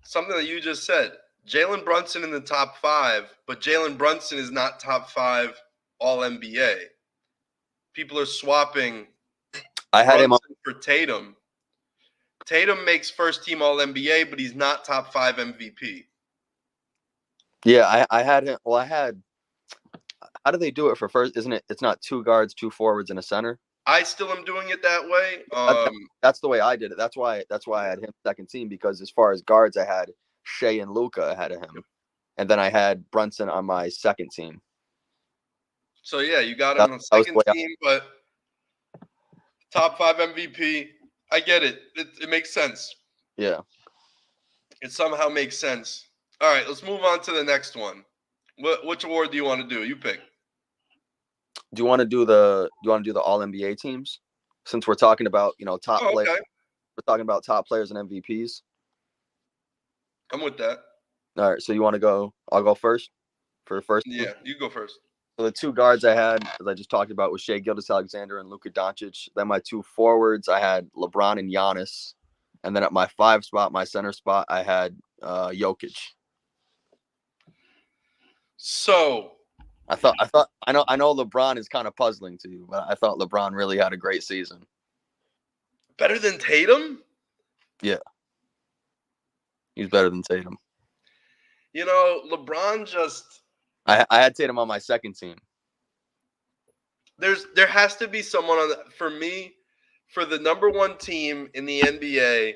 something that you just said. Jalen Brunson in the top 5, but Jalen Brunson is not top 5 All NBA. People are swapping Brunson for Tatum. Tatum makes first team All NBA, but he's not top 5 MVP. Yeah, I had him. Well, how do they do it for first? Isn't it? It's not 2 guards, 2 forwards, and a center. I still am doing it that way. That's the way I did it. That's why I had him second team, because as far as guards, I had Shea and Luka ahead of him, and then I had Brunson on my second team. So yeah, you got him on second team, but top 5 MVP. I get it. It makes sense. Yeah. It somehow makes sense. All right, let's move on to the next one. Which award do you want to do? You pick. Do you want to do the All NBA teams? Since we're talking about, top players. Okay. We're talking about top players and MVPs. I'm with that. All right, so you want to go? I'll go first for the first. Yeah, you go first. So the 2 guards I had, as I just talked about, was Shai Gilgeous-Alexander and Luka Doncic. Then my 2 forwards, I had LeBron and Giannis. And then at my 5 spot, my center spot, I had Jokic. So I know LeBron is kind of puzzling to you, but I thought LeBron really had a great season. Better than Tatum? Yeah. He's better than Tatum. LeBron just... I had Tatum on my second team. There has to be someone for me, for the number 1 team in the NBA,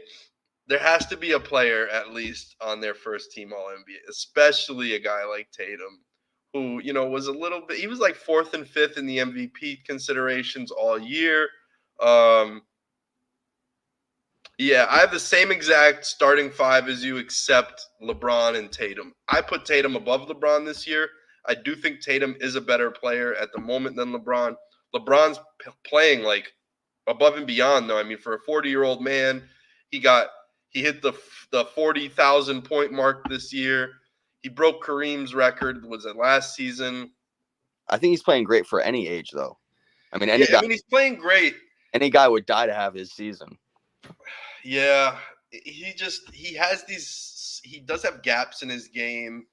there has to be a player at least on their first team All NBA, especially a guy like Tatum, who, was a little bit, he was like 4th and 5th in the MVP considerations all year. Yeah, I have the same exact starting 5 as you, except LeBron and Tatum. I put Tatum above LeBron this year. I do think Tatum is a better player at the moment than LeBron. LeBron's playing like above and beyond, though. I mean, for a 40-year-old man, he hit the 40,000 point mark this year. He broke Kareem's record. Was it last season? I think he's playing great for any age, though. I mean, he's playing great. Any guy would die to have his season. Yeah, he does have gaps in his game.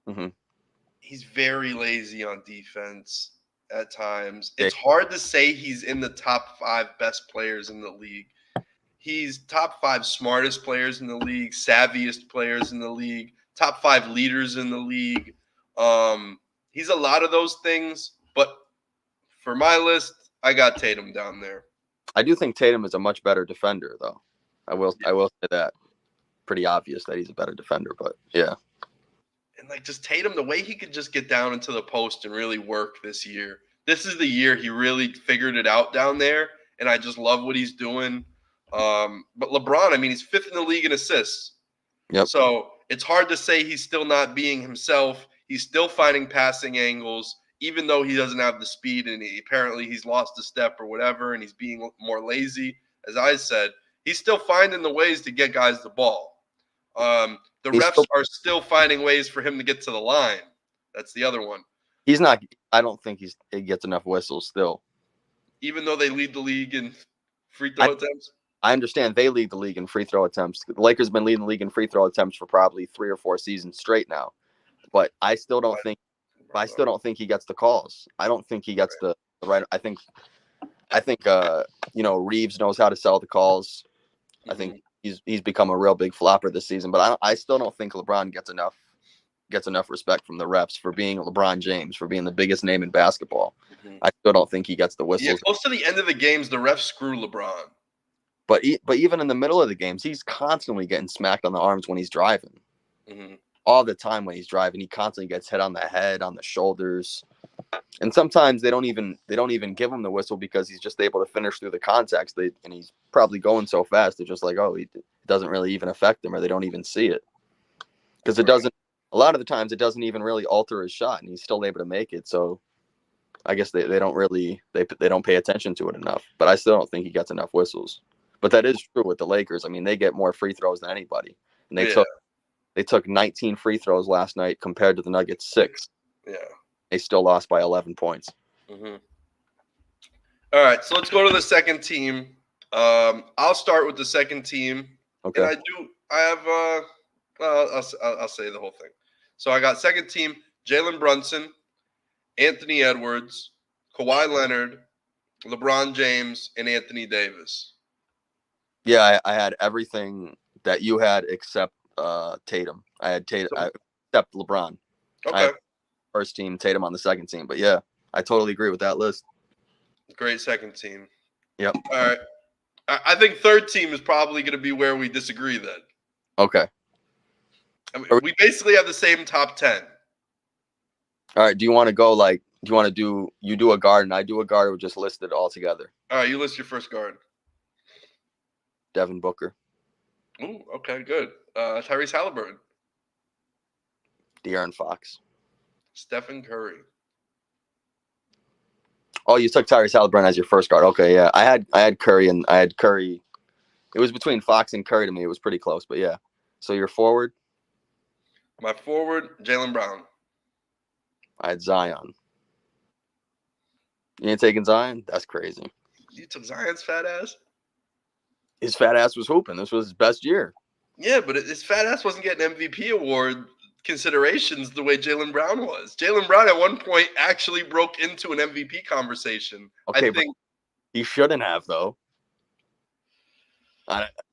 Mm-hmm. He's very lazy on defense at times. It's hard to say he's in the top 5 best players in the league. He's top 5 smartest players in the league, savviest players in the league, top 5 leaders in the league. He's a lot of those things, but for my list, I got Tatum down there. I do think Tatum is a much better defender, though. I will say that. Pretty obvious that he's a better defender, but yeah. And just Tatum, the way he could just get down into the post and really work this year. This is the year he really figured it out down there, and I just love what he's doing. But LeBron, I mean, he's 5th in the league in assists. Yep. So it's hard to say he's still not being himself. He's still finding passing angles, even though he doesn't have the speed, and apparently he's lost a step or whatever, and he's being more lazy. As I said, he's still finding the ways to get guys the ball. The refs are still finding ways for him to get to the line. That's the other one. He's not. I don't think he gets enough whistles still. Even though they lead the league in free throw attempts? I understand they lead the league in free throw attempts. The Lakers have been leading the league in free throw attempts for probably 3 or 4 seasons straight now. But I still don't think he gets the calls. I don't think he gets the right. I think Reeves knows how to sell the calls. I think he's become a real big flopper this season, but I still don't think LeBron gets enough respect from the refs for being LeBron James, for being the biggest name in basketball. Mm-hmm. I still don't think he gets the whistles. Yeah, close to the end of the games, the refs screw LeBron. But even in the middle of the games, he's constantly getting smacked on the arms when he's driving. Mm-hmm. All the time when he's driving, he constantly gets hit on the head, on the shoulders. And sometimes they don't even give him the whistle because he's just able to finish through the contacts. And he's probably going so fast. They're just like, oh, it doesn't really even affect them, or they don't even see it because it doesn't. A lot of the times, it doesn't even really alter his shot, and he's still able to make it. So I guess they don't really they don't pay attention to it enough. But I still don't think he gets enough whistles. But that is true with the Lakers. I mean, they get more free throws than anybody, and they took 19 free throws last night compared to the Nuggets 6. Yeah. They still lost by 11 points. Mm-hmm. All right, so let's go to the second team. I'll start with the second team. Okay. And I'll say the whole thing. So I got second team: Jalen Brunson, Anthony Edwards, Kawhi Leonard, LeBron James, and Anthony Davis. Yeah, I had everything that you had except Tatum. I had Tatum except LeBron. Okay. I had first team, Tatum on the second team. But yeah, I totally agree with that list. Great second team. Yep. All right. I think third team is probably going to be where we disagree then. Okay. I mean, we basically have the same top 10. All right. Do you want to go you do a guard and I do a guard, or just list it all together? All right. You list your first guard. Devin Booker. Ooh, okay, good. Tyrese Halliburton. De'Aaron Fox. Stephen Curry. Oh, you took Tyrese Halliburton as your first guard. Okay, yeah. I had Curry and I had Curry. It was between Fox and Curry to me. It was pretty close, but yeah. So your forward? My forward, Jaylen Brown. I had Zion. You ain't taking Zion? That's crazy. You took Zion's fat ass? His fat ass was hooping. This was his best year. Yeah, but his fat ass wasn't getting MVP award considerations the way Jaylen Brown was. Jaylen Brown at one point actually broke into an MVP conversation. Okay, I think he shouldn't have, though.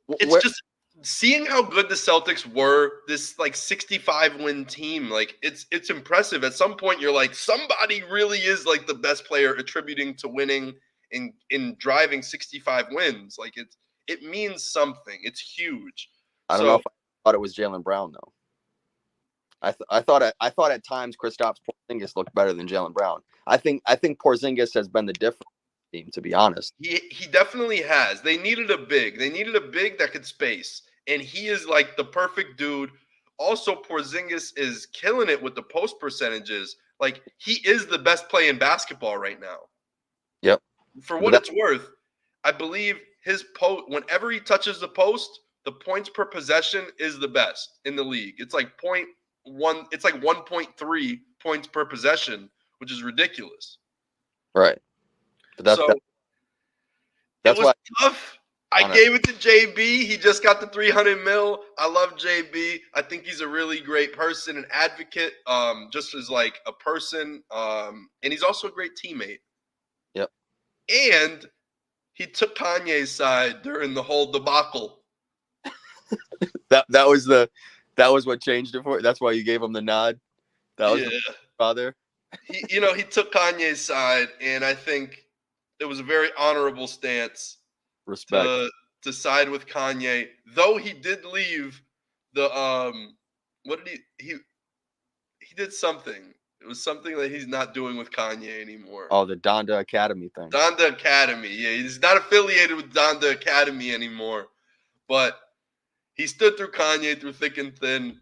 It's just seeing how good the Celtics were, this like 65-win team, like it's impressive. At some point, you're like, somebody really is like the best player attributing to winning in driving 65 wins. Like it means something. It's huge. I don't know if I thought it was Jaylen Brown though. I thought at times Kristaps Porzingis looked better than Jaylen Brown. I think Porzingis has been the difference team, to be honest. He definitely has. They needed a big. They needed a big that could space, and he is like the perfect dude. Also, Porzingis is killing it with the post percentages. Like he is the best play in basketball right now. Yep. For what it's worth, I believe his post, whenever he touches the post, the points per possession is the best in the league. It's like 0.1. It's like 1.3 points per possession, which is ridiculous. Right. But that's why tough. I gave it to JB. He just got the $300 million. I love JB. I think he's a really great person, an advocate, just as like a person. And he's also a great teammate. Yep. And he took Kanye's side during the whole debacle. that was what changed it for. That's why you gave him the nod. That was the father. He took Kanye's side, and I think it was a very honorable stance. Respect. To side with Kanye, though he did leave the what did he did something. It was something that he's not doing with Kanye anymore. Oh, the Donda Academy thing. Donda Academy. Yeah, he's not affiliated with Donda Academy anymore. But he stood through Kanye through thick and thin.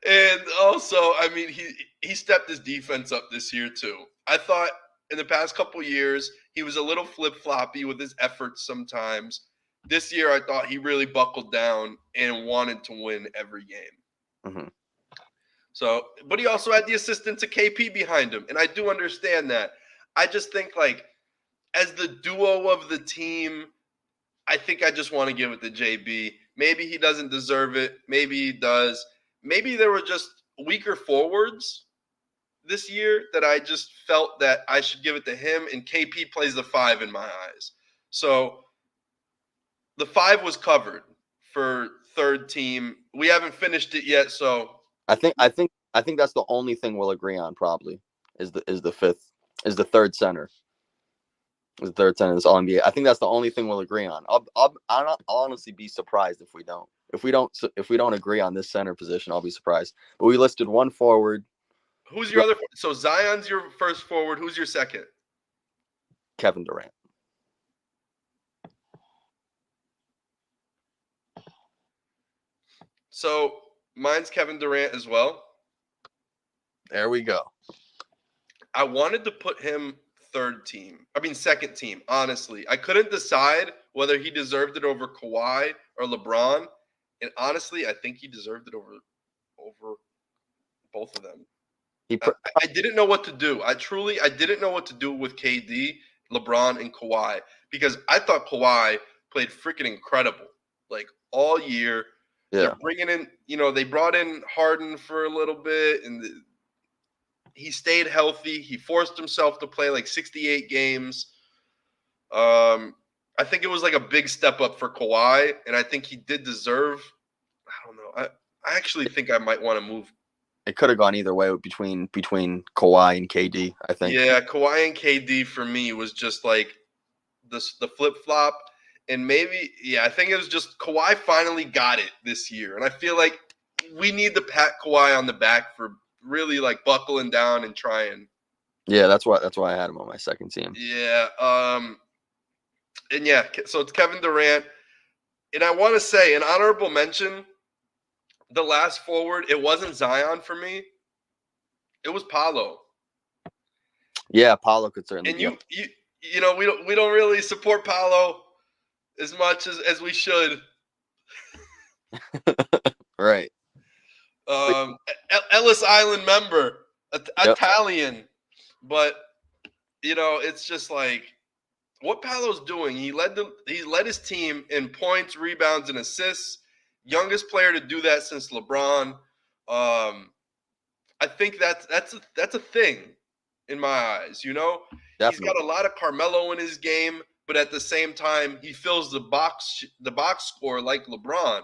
And also, I mean, he stepped his defense up this year too. I thought in the past couple years he was a little flip-floppy with his efforts sometimes. This year, I thought he really buckled down and wanted to win every game. Mm-hmm. So, but he also had the assistance of KP behind him, and I do understand that. I just think, like, as the duo of the team, I think I just want to give it to JB. Maybe he doesn't deserve it. Maybe he does. Maybe there were just weaker forwards this year that I just felt that I should give it to him, and KP plays the 5 in my eyes. So the 5 was covered for third team. We haven't finished it yet, so I think that's the only thing we'll agree on. Probably is the third center. The third center is All NBA. I think that's the only thing we'll agree on. I'll honestly be surprised if we don't. If we don't agree on this center position, I'll be surprised. But we listed one forward, Who's your other? So Zion's your first forward. Who's your second? Kevin Durant. So mine's Kevin Durant as well. There we go. I wanted to put him second team, honestly. I couldn't decide whether he deserved it over Kawhi or LeBron. And honestly, I think he deserved it over both of them. I didn't know what to do. I didn't know what to do with KD, LeBron, and Kawhi because I thought Kawhi played freaking incredible, like all year. Yeah. They're bringing in, they brought in Harden for a little bit, and he stayed healthy. He forced himself to play like 68 games. I think it was like a big step up for Kawhi, and I think he did deserve. I don't know. I actually think I might want to move. It could have gone either way between Kawhi and KD, I think. Yeah, Kawhi and KD for me was just like the flip-flop. And maybe, I think it was just Kawhi finally got it this year. And I feel like we need to pat Kawhi on the back for really like buckling down and trying. Yeah, that's why I had him on my second team. Yeah. And yeah, so it's Kevin Durant. And I want to say an honorable mention, the last forward, it wasn't Zion for me. It was Paolo. Yeah, Paolo could certainly. And we don't really support Paolo as much as we should. Right. Ellis Island member, Italian. But it's just like what Paolo's doing. He led his team in points, rebounds, and assists. Youngest player to do that since LeBron. I think that's a thing in my eyes. Definitely. He's got a lot of Carmelo in his game, but at the same time, he fills the box score like LeBron,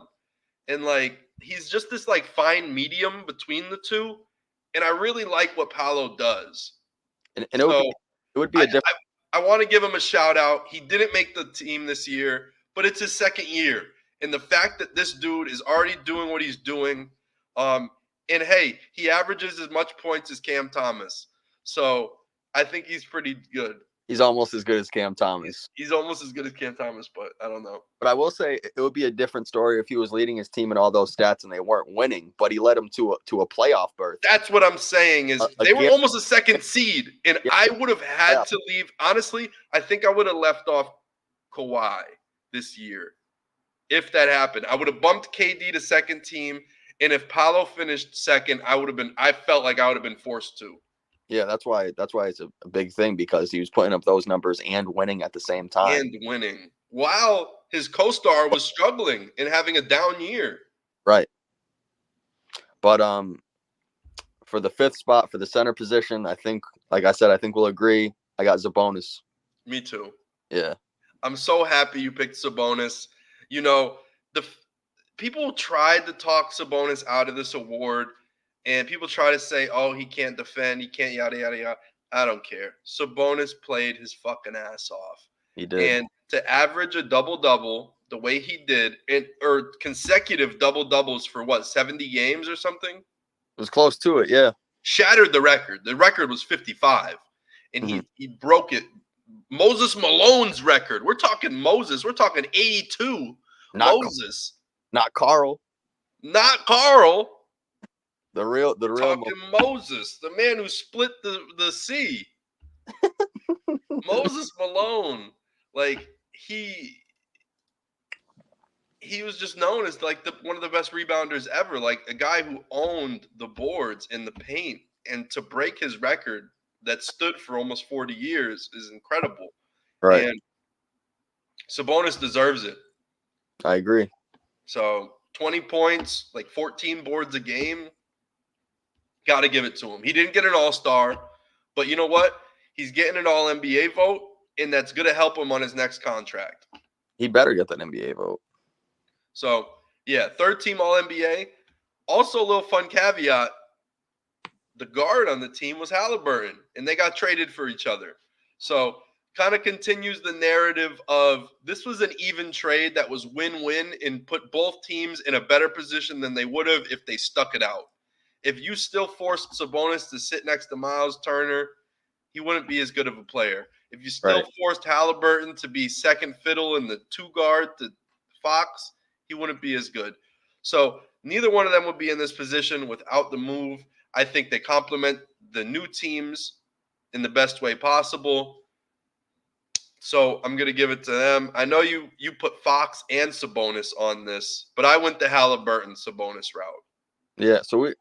and like he's just this like fine medium between the two. And I really like what Paolo does. And it would be a different. I want to give him a shout out. He didn't make the team this year, but it's his second year. And the fact that this dude is already doing what he's doing, and hey, he averages as much points as Cam Thomas. So I think he's pretty good. He's almost as good as Cam Thomas. He's almost as good as Cam Thomas, but I don't know. But I will say it would be a different story if he was leading his team in all those stats and they weren't winning, but he led them to a playoff berth. That's what I'm saying is they were almost a second seed, and I would have had to leave. Honestly, I think I would have left off Kawhi this year. If that happened, I would have bumped KD to second team, and if Paolo finished second, I felt like I would have been forced to. Yeah, that's why it's a big thing because he was putting up those numbers and winning at the same time. And winning while his co-star was struggling and having a down year. Right. But for the fifth spot for the center position, I think, like I said, I think we'll agree. I got Sabonis. Me too. Yeah. I'm so happy you picked Sabonis. The people tried to talk Sabonis out of this award. And people try to say, oh, he can't defend, he can't yada, yada, yada. I don't care. Sabonis played his fucking ass off. He did. And to average a double-double the way he did, or consecutive double-doubles for, 70 games or something? It was close to it, yeah. Shattered the record. The record was 55. And he broke it. Moses Malone's record. We're talking Moses. We're talking 82. Moses. Not Carl. Not Carl. The real talking Moses, the man who split the sea. Moses Malone, like he was just known as like one of the best rebounders ever, like a guy who owned the boards and the paint, and to break his record that stood for almost 40 years is incredible. Right. And Sabonis deserves it. I agree. So 20 points, like 14 boards a game. Got to give it to him. He didn't get an all-star, but you know what? He's getting an all-NBA vote, and that's going to help him on his next contract. He better get that NBA vote. So, yeah, third-team all-NBA. Also, a little fun caveat, the guard on the team was Halliburton, and they got traded for each other. So, kind of continues the narrative of this was an even trade that was win-win and put both teams in a better position than they would have if they stuck it out. If you still forced Sabonis to sit next to Miles Turner, he wouldn't be as good of a player. If you still forced Halliburton to be second fiddle in the two guard to Fox, he wouldn't be as good. So neither one of them would be in this position without the move. I think they complement the new teams in the best way possible. So I'm going to give it to them. I know you put Fox and Sabonis on this, but I went the Halliburton Sabonis route. Yeah, so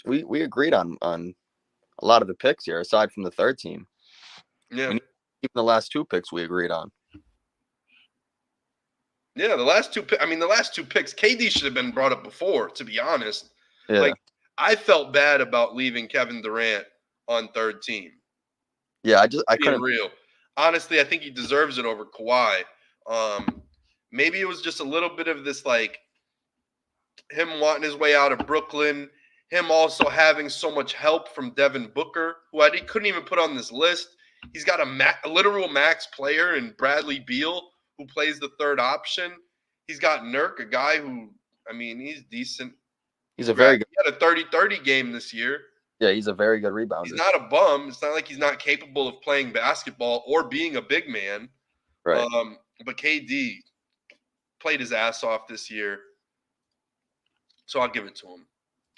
we agreed on a lot of the picks here, aside from the third team. Yeah. I mean, even the last two picks we agreed on. Yeah, the last two picks, KD should have been brought up before, to be honest. Yeah. Like, I felt bad about leaving Kevin Durant on third team. Yeah, I couldn't. Real. Honestly, I think he deserves it over Kawhi. Maybe it was just a little bit of this, like, him wanting his way out of Brooklyn, him also having so much help from Devin Booker, who I couldn't even put on this list. He's got a literal max player in Bradley Beal, who plays the third option. He's got Nurk, a guy who, I mean, he's decent. He's a very good. He had a 30-30 game this year. Yeah, he's a very good rebounder. He's not a bum. It's not like he's not capable of playing basketball or being a big man. Right. But KD played his ass off this year. So I'll give it to him.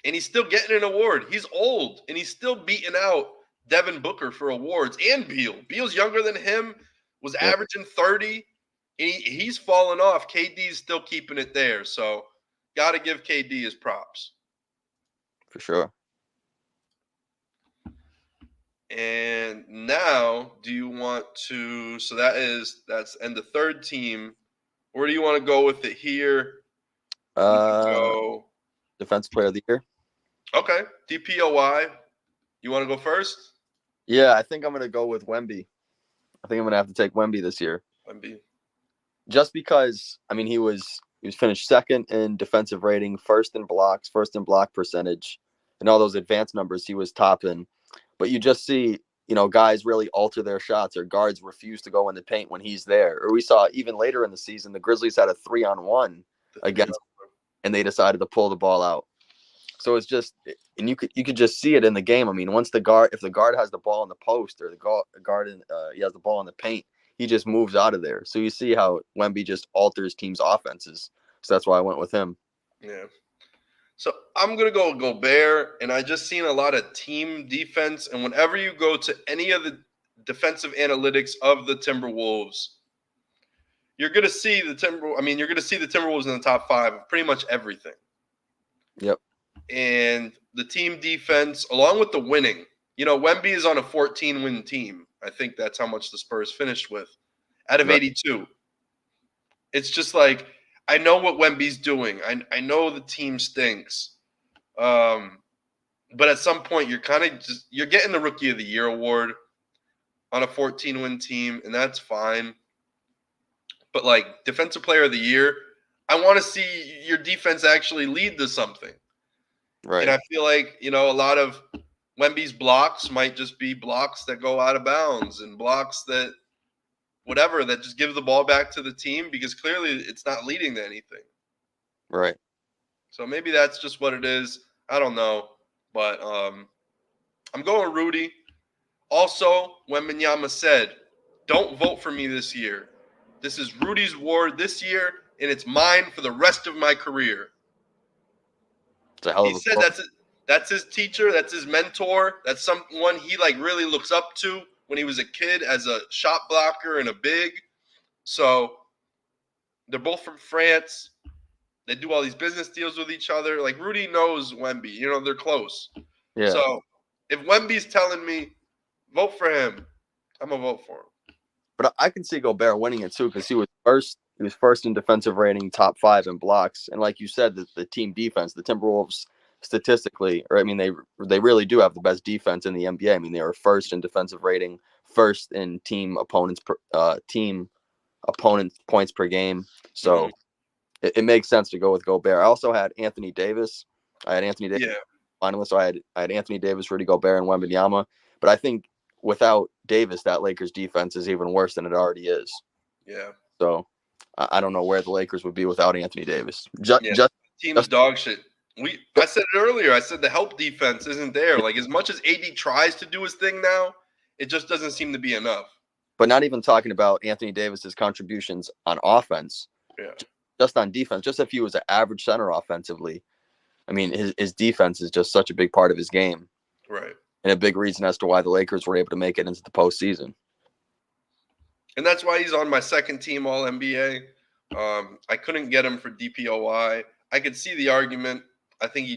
And he's still getting an award. He's old, and he's still beating out Devin Booker for awards and Beal. Beal's younger than him, was averaging 30, and he's fallen off. KD's still keeping it there. So got to give KD his props. For sure. And now, do you want to? So that's and the third team. Where do you want to go with it here? Go Defensive Player of the Year. Okay, DPOY. You want to go first? Yeah, I think I'm gonna go with Wemby. I think I'm gonna have to take Wemby this year. Wemby. Just because, I mean, he was finished second in defensive rating, first in blocks, first in block percentage, and all those advanced numbers he was top in. But you just see, guys really alter their shots, or guards refuse to go in the paint when he's there. Or we saw even later in the season, the Grizzlies had a 3-on-1 against, and they decided to pull the ball out. So it's just, and you could just see it in the game. I mean, if the guard has the ball in the post, or the guard he has the ball in the paint, he just moves out of there. So you see how Wemby just alters teams' offenses. So that's why I went with him. Yeah. So I'm going to go Gobert, and I just seen a lot of team defense. And whenever you go to any of the defensive analytics of the Timberwolves, you're going to see the Timberwolves in the top 5 of pretty much everything. Yep. And the team defense, along with the winning, Wemby is on a 14-win team. I think that's how much the Spurs finished with out of 82. It's just like, I know what Wemby's doing. I know the team stinks. But at some point, you're getting the Rookie of the Year award on a 14-win team, and that's fine. But, like, Defensive Player of the Year, I want to see your defense actually lead to something. Right. And I feel like, a lot of Wemby's blocks might just be blocks that go out of bounds and blocks that just give the ball back to the team, because clearly it's not leading to anything. Right. So maybe that's just what it is. I don't know. But I'm going Rudy. Also, Wembanyama said, don't vote for me this year. This is Rudy's award this year, and it's mine for the rest of my career. He said that's his teacher, that's his mentor, that's someone he really looks up to when he was a kid as a shot blocker and a big. So they're both from France. They do all these business deals with each other. Like, Rudy knows Wemby. They're close. Yeah. So if Wemby's telling me vote for him, I'm going to vote for him. But I can see Gobert winning it too, because he was first in defensive rating, top 5 in blocks. And like you said, the team defense, the Timberwolves statistically, they really do have the best defense in the NBA. I mean, they were first in defensive rating, first in team opponent points per game. So it makes sense to go with Gobert. I also had Anthony Davis. Finally, so I had Anthony Davis, Rudy Gobert, and Wembanyama. But I think without Davis, that Lakers defense is even worse than it already is. Yeah. So I don't know where the Lakers would be without Anthony Davis. Team's dog shit. I said it earlier. I said the help defense isn't there. Like, as much as AD tries to do his thing now, it just doesn't seem to be enough. But not even talking about Anthony Davis's contributions on offense. Yeah. Just on defense. Just if he was an average center offensively, I mean, his defense is just such a big part of his game. Right. And a big reason as to why the Lakers were able to make it into the postseason. And that's why he's on my second team All NBA. I couldn't get him for DPOY. I could see the argument. I think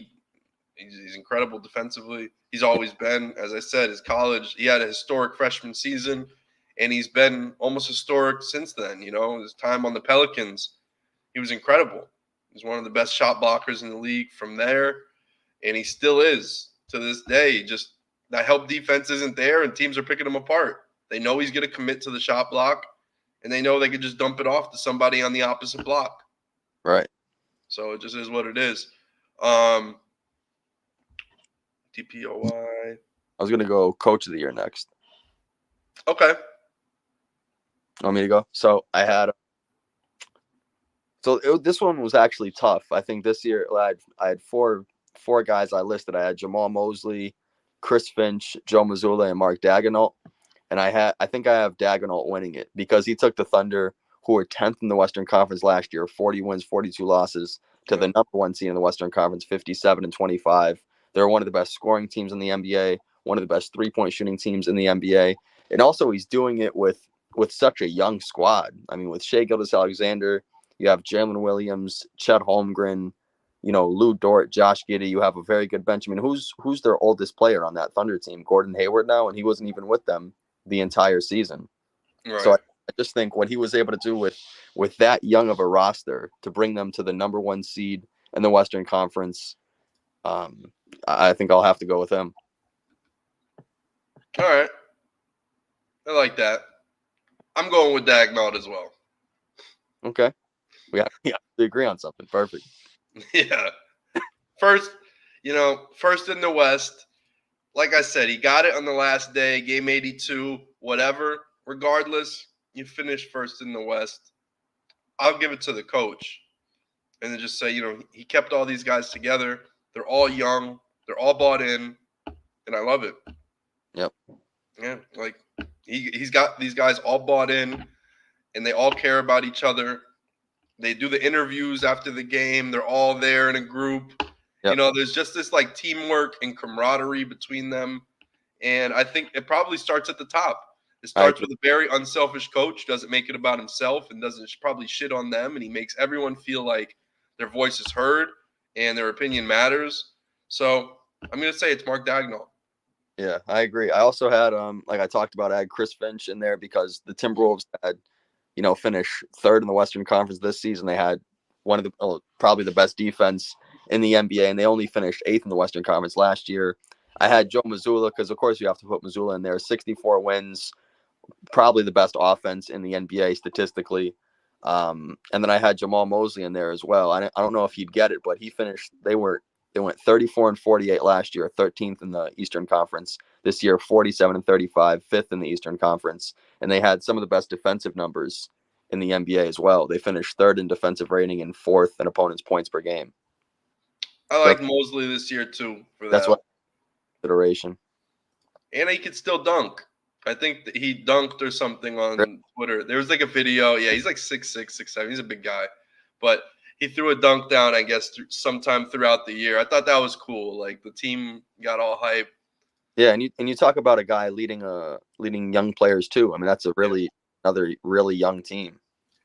he's incredible defensively. He's always been, as I said, his college. He had a historic freshman season, and he's been almost historic since then. You know, his time on the Pelicans, he was incredible. He's one of the best shot blockers in the league from there, and he still is to this day. Just that help defense isn't there, and teams are picking him apart. They know he's going to commit to the shot block, and they know they could just dump it off to somebody on the opposite block. Right. So it just is what it is. DPOY. I was going to go coach of the year next. Okay. Want me to go? So I had this one was actually tough. I think this year I had four guys I listed. I had Jamal Mosley, Chris Finch, Joe Mazzulla, and Mark Daigneault. And I think I have Daigneault winning it because he took the Thunder, who were 10th in the Western Conference last year, 40 wins, 42 losses, to the number one seed in the Western Conference, 57-25. They're one of the best scoring teams in the NBA, one of the best three-point shooting teams in the NBA. And also he's doing it with such a young squad. I mean, with Shai Gilgeous-Alexander, you have Jalen Williams, Chet Holmgren, Lou Dort, Josh Giddey. You have a very good bench. I mean, who's their oldest player on that Thunder team? Gordon Hayward now, and he wasn't even with them the entire season. Right. So I just think what he was able to do with that young of a roster to bring them to the number one seed in the Western Conference, I think I'll have to go with him. All right. I like that. I'm going with Daigneault as well. Okay. We have to agree on something. Perfect. Yeah. First in the West. Like I said, he got it on the last day, game 82, whatever. Regardless, you finished first in the West. I'll give it to the coach. And then just say, he kept all these guys together. They're all young. They're all bought in. And I love it. Yep. Yeah, like he's got these guys all bought in, and they all care about each other. They do the interviews after the game. They're all there in a group. Yep. There's just this like teamwork and camaraderie between them. And I think it probably starts at the top. It starts with a very unselfish coach, doesn't make it about himself and doesn't probably shit on them. And he makes everyone feel like their voice is heard and their opinion matters. So I'm going to say it's Mark Daigneault. Yeah, I agree. I also had, like I talked about, I had Chris Finch in there because the Timberwolves had, finished third in the Western Conference this season. They had one of the probably the best defense in the NBA, and they only finished 8th in the Western Conference last year. I had Joe Mazzulla because, of course, you have to put Mazzulla in there. 64 wins, probably the best offense in the NBA statistically. And then I had Jamal Mosley in there as well. I don't know if he'd get it, but he finished. They went 34-48 last year, 13th in the Eastern Conference. This year, 47-35, 5th in the Eastern Conference. And they had some of the best defensive numbers in the NBA as well. They finished 3rd in defensive rating and 4th in opponents' points per game. I like Mosley this year too. That's what consideration. And he could still dunk. I think that he dunked or something on Twitter. There was like a video. Yeah, he's like 6'6", 6'7". He's a big guy, but he threw a dunk down, I guess, sometime throughout the year. I thought that was cool. Like the team got all hype. Yeah, and you talk about a guy leading young players too. I mean, that's another really young team.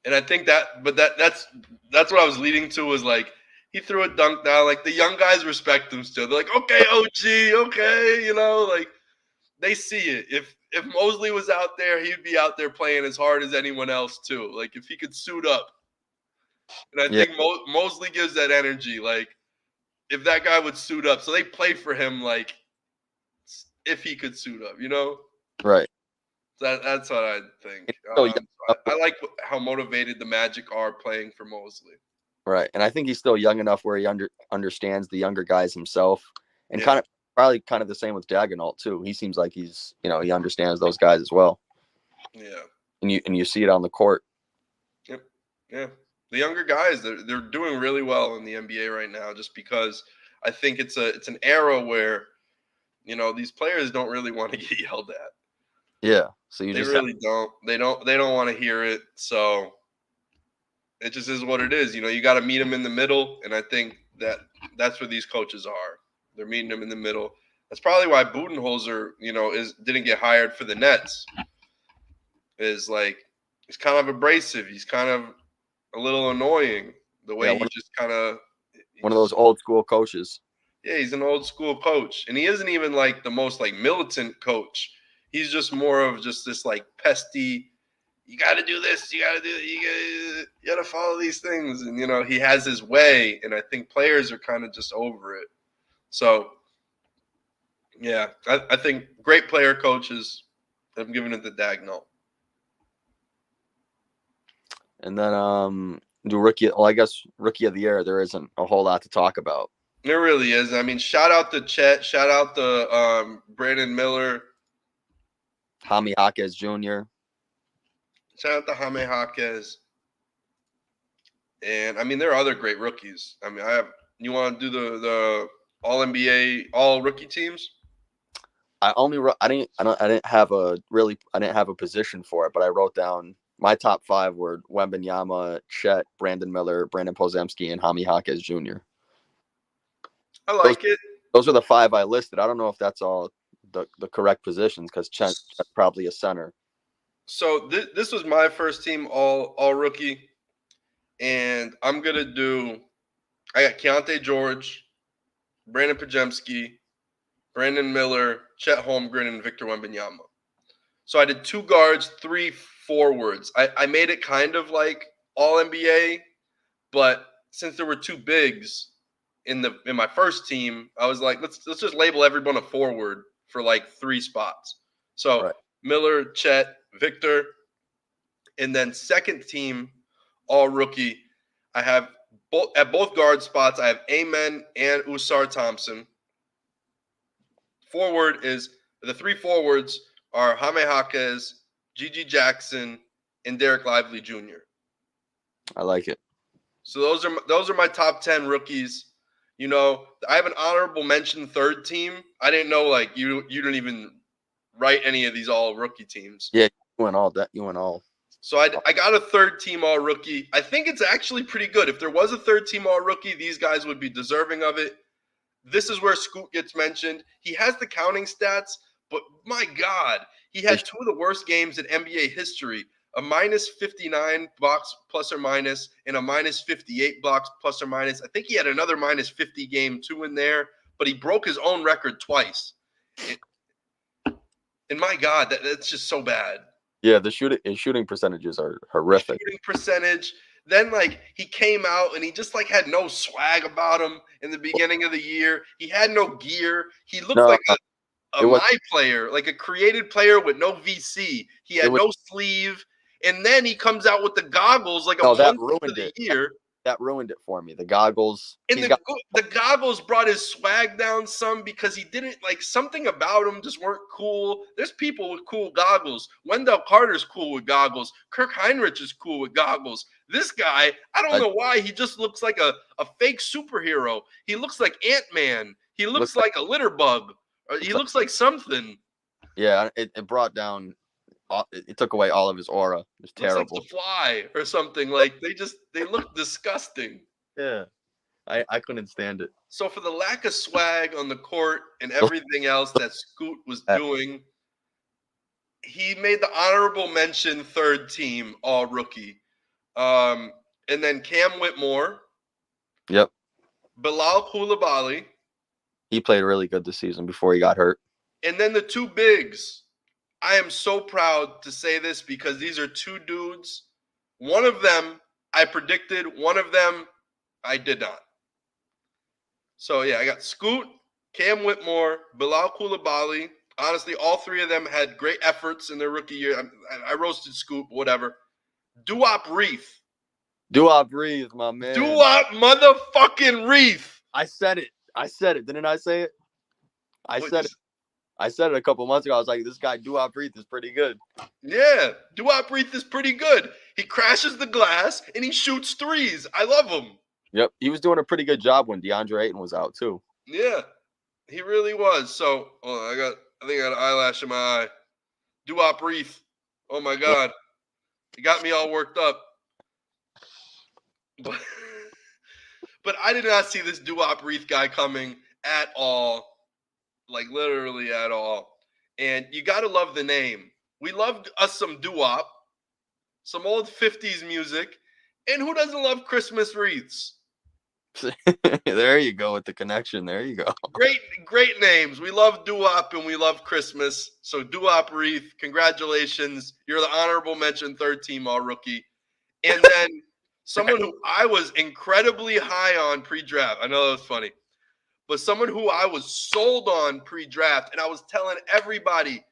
And I think that's what I was leading to was like he threw a dunk down. Like the young guys respect him still. They're like, okay, OG, okay, like they see it. If Mosley was out there, he'd be out there playing as hard as anyone else too. Like if he could suit up. And I think Mosley gives that energy. Like if that guy would suit up, so they play for him. Like if he could suit up, Right. That's what I think. I like how motivated the Magic are playing for Mosley. Right, and I think he's still young enough where he understands the younger guys himself, and kind of Probably kind of the same with Dagenalt too. He seems like he's, he understands those guys as well. Yeah. And you see it on the court. Yep. Yeah. The younger guys, they're doing really well in the NBA right now, just because I think it's an era where, these players don't really want to get yelled at. Yeah. So They really don't. They don't want to hear it. So it just is what it is. You got to meet them in the middle, and I think that's where these coaches are. They're meeting them in the middle. That's probably why Budenholzer, didn't get hired for the Nets. Is like he's kind of abrasive. He's kind of a little annoying the way he just kind of one of those old school coaches. Yeah, he's an old school coach, and he isn't even like the most like militant coach. He's just more of just this like pesty. You got to do this. You got to do. You got to follow these things, and he has his way, and I think players are kind of just over it. So, yeah, I think great player coaches. I'm giving it the Dagnall. And then I guess rookie of the year, there isn't a whole lot to talk about. There really is. I mean, shout out to Chet. Shout out to Brandon Miller. Jaime Jaquez Jr. Shout out to Jaime Jaquez. And I mean, there are other great rookies. I mean, you want to do the All NBA, all rookie teams? I didn't have a position for it, but I wrote down my top 5 were Wembanyama, Chet, Brandon Miller, Brandon Podziemski, and Jaime Jaquez Jr. I like it. Those are the 5 I listed. I don't know if that's all the correct positions because Chet's probably a center. So this was my first team all rookie, and I'm gonna do. I got Keontae George, Brandon Podziemski, Brandon Miller, Chet Holmgren, and Victor Wembanyama. So I did 2 guards, 3 forwards. I made it kind of like all NBA, but since there were 2 bigs in my first team, I was like, let's just label everyone a forward for like 3 spots. So right. Miller, Chet, Victor, and then second team all rookie. I have at both guard spots. I have Amen and Usar Thompson. Forward is the 3 forwards are Jaime Jaquez, Gigi Jackson, and Derek Lively Jr. I like it. So those are my top 10 rookies. I have an honorable mention third team. I didn't know like you didn't even write any of these all rookie teams. Yeah, you went all. So I got a third team all rookie. I think it's actually pretty good. If there was a third team all rookie, these guys would be deserving of it. This is where Scoot gets mentioned. He has the counting stats, but my God, he had 2 of the worst games in NBA history. A minus 59 box plus or minus and a minus 58 box plus or minus. I think he had another minus 50 game too in there, but he broke his own record twice. And my God, that's just so bad. Yeah, his shooting percentages are horrific. Shooting percentage. Then, like, he came out and he just, like, had no swag about him in the beginning of the year. He had no gear. He looked like my player, like a created player with no VC. He had no sleeve. And then he comes out with the goggles like a month into the year. That ruined it for me. The goggles. And the goggles brought his swag down some because he didn't like something about him just weren't cool. There's people with cool goggles. Wendell Carter's cool with goggles. Kirk Heinrich is cool with goggles. This guy, I don't know why. He just looks like a fake superhero. He looks like Ant-Man. He looks like a litter bug. He looks like something. Yeah, it brought down. It took away all of his aura. It's terrible. Looks like The Fly or something. Like they look disgusting. Yeah, I couldn't stand it. So for the lack of swag on the court and everything else that Scoot was doing, he made the honorable mention third team all rookie. And then Cam Whitmore. Yep. Bilal Coulibaly. He played really good this season before he got hurt. And then the 2 bigs. I am so proud to say this because these are 2 dudes. One of them I predicted. One of them I did not. So, yeah, I got Scoot, Cam Whitmore, Bilal Coulibaly. Honestly, all 3 of them had great efforts in their rookie year. I roasted Scoot, whatever. Duop Reith. Duop Reith, my man. Duop motherfucking Reith. I said it. Didn't I say it? I What said it. I said it a couple months ago. I was like, this guy Do Breathe is pretty good. Yeah, Do Breathe is pretty good. He crashes the glass and he shoots threes. I love him. Yep, he was doing a pretty good job when DeAndre Ayton was out too. Yeah, he really was. So, I think I got an eyelash in my eye. Do Breathe. Oh my God, it got me all worked up. But, but I did not see this Do Breathe guy coming at all. Like literally at all. And you got to love the name. We loved us some doo-wop, some old 50s music, and who doesn't love Christmas wreaths? There you go with the connection. There you go. Great names. We love doo-wop and we love Christmas. So doo-wop wreath, congratulations. You're the honorable mention third team all rookie. And then someone who I was incredibly high on pre-draft. I know that was funny. But someone who I was sold on pre-draft, and I was telling everybody,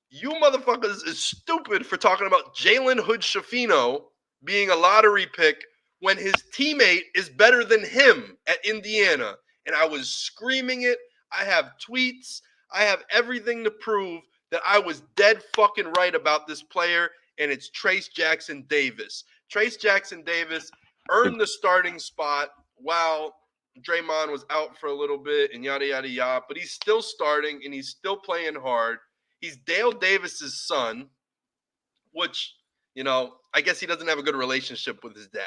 you motherfuckers is stupid for talking about Jalen Hood-Schifino being a lottery pick when his teammate is better than him at Indiana. And I was screaming it. I have tweets. I have everything to prove that I was dead fucking right about this player, and it's Trace Jackson Davis. Trace Jackson Davis earned the starting spot while Draymond was out for a little bit and yada, yada, yada. But he's still starting, and he's still playing hard. He's Dale Davis's son, which, I guess he doesn't have a good relationship with his dad.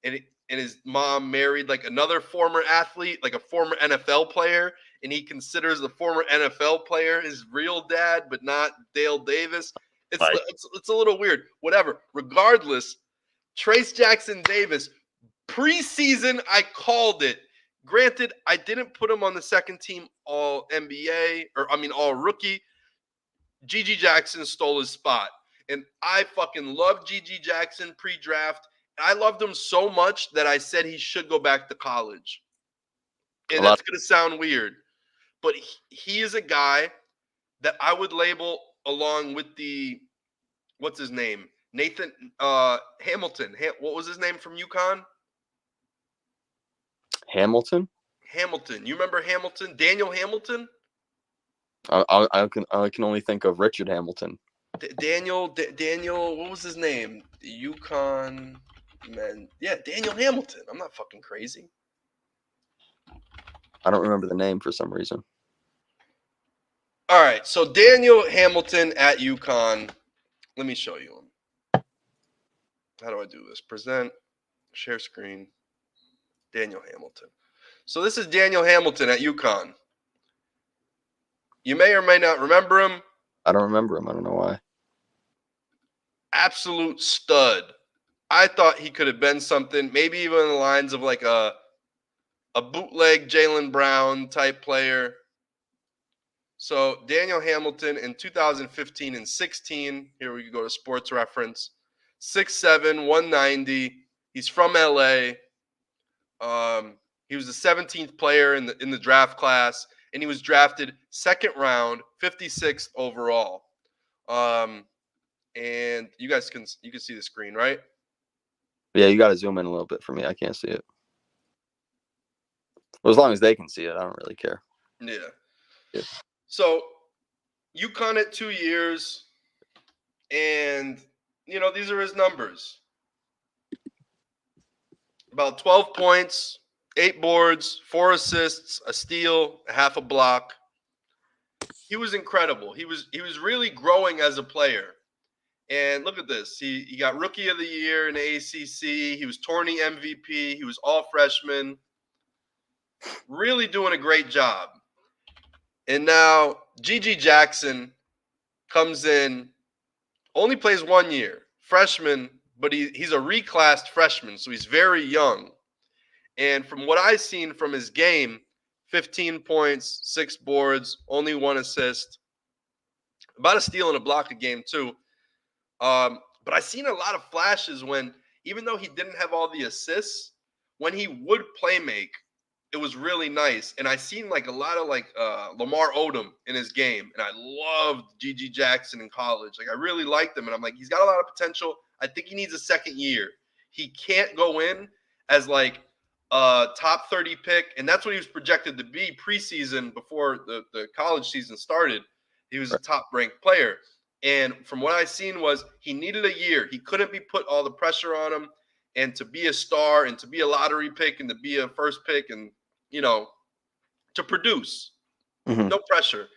And his mom married like another former athlete, like a former NFL player, and he considers the former NFL player his real dad, but not Dale Davis. It's a little weird. Whatever. Regardless, Trace Jackson Davis, preseason, I called it. Granted, I didn't put him on the second team all NBA, all rookie. GG Jackson stole his spot. And I fucking love GG Jackson pre-draft. I loved him so much that I said he should go back to college. And that's going to sound weird. But he is a guy that I would label along with what's his name? Nathan Hamilton. What was his name from UConn? Hamilton? Hamilton. You remember Hamilton? Daniel Hamilton? I can only think of Richard Hamilton. Daniel, what was his name? UConn men. Yeah, Daniel Hamilton. I'm not fucking crazy. I don't remember the name for some reason. All right, so Daniel Hamilton at UConn. Let me show you him. How do I do this? Present, share screen. Daniel Hamilton. So this is Daniel Hamilton at UConn. You may or may not remember him. I don't remember him. I don't know why. Absolute stud. I thought he could have been something, maybe even in the lines of like a bootleg Jaylen Brown type player. So Daniel Hamilton in 2015 and 16, here we go to Sports Reference, 6'7", 190. He's from LA. He was the 17th player in the draft class, and he was drafted second round, 56th overall. And you can see the screen, right? Yeah, you got to zoom in a little bit for me. I can't see it. Well, as long as they can see it, I don't really care. Yeah. So UConn at 2 years, and these are his numbers. About 12 points, 8 boards, 4 assists, a steal, a half a block. He was incredible. He was really growing as a player. And look at this. He got Rookie of the Year in the ACC. He was tourney MVP. He was all freshman. Really doing a great job. And now GG Jackson comes in, only plays 1 year, freshman, but he's a reclassed freshman, so he's very young. And from what I've seen from his game, 15 points, 6 boards, only 1 assist, about a steal and a block a game too. But I've seen a lot of flashes when, even though he didn't have all the assists, when he would play make, it was really nice. And I seen like a lot of Lamar Odom in his game. And I loved GG Jackson in college. Like I really liked him. And I'm like, he's got a lot of potential. I think he needs a second year. He can't go in as like top 30 pick, and that's what he was projected to be preseason before the college season started. He was a top ranked player. And from what I seen was he needed a year. He couldn't be put all the pressure on him, and to be a star and to be a lottery pick and to be a first pick and, to produce. Mm-hmm. No pressure.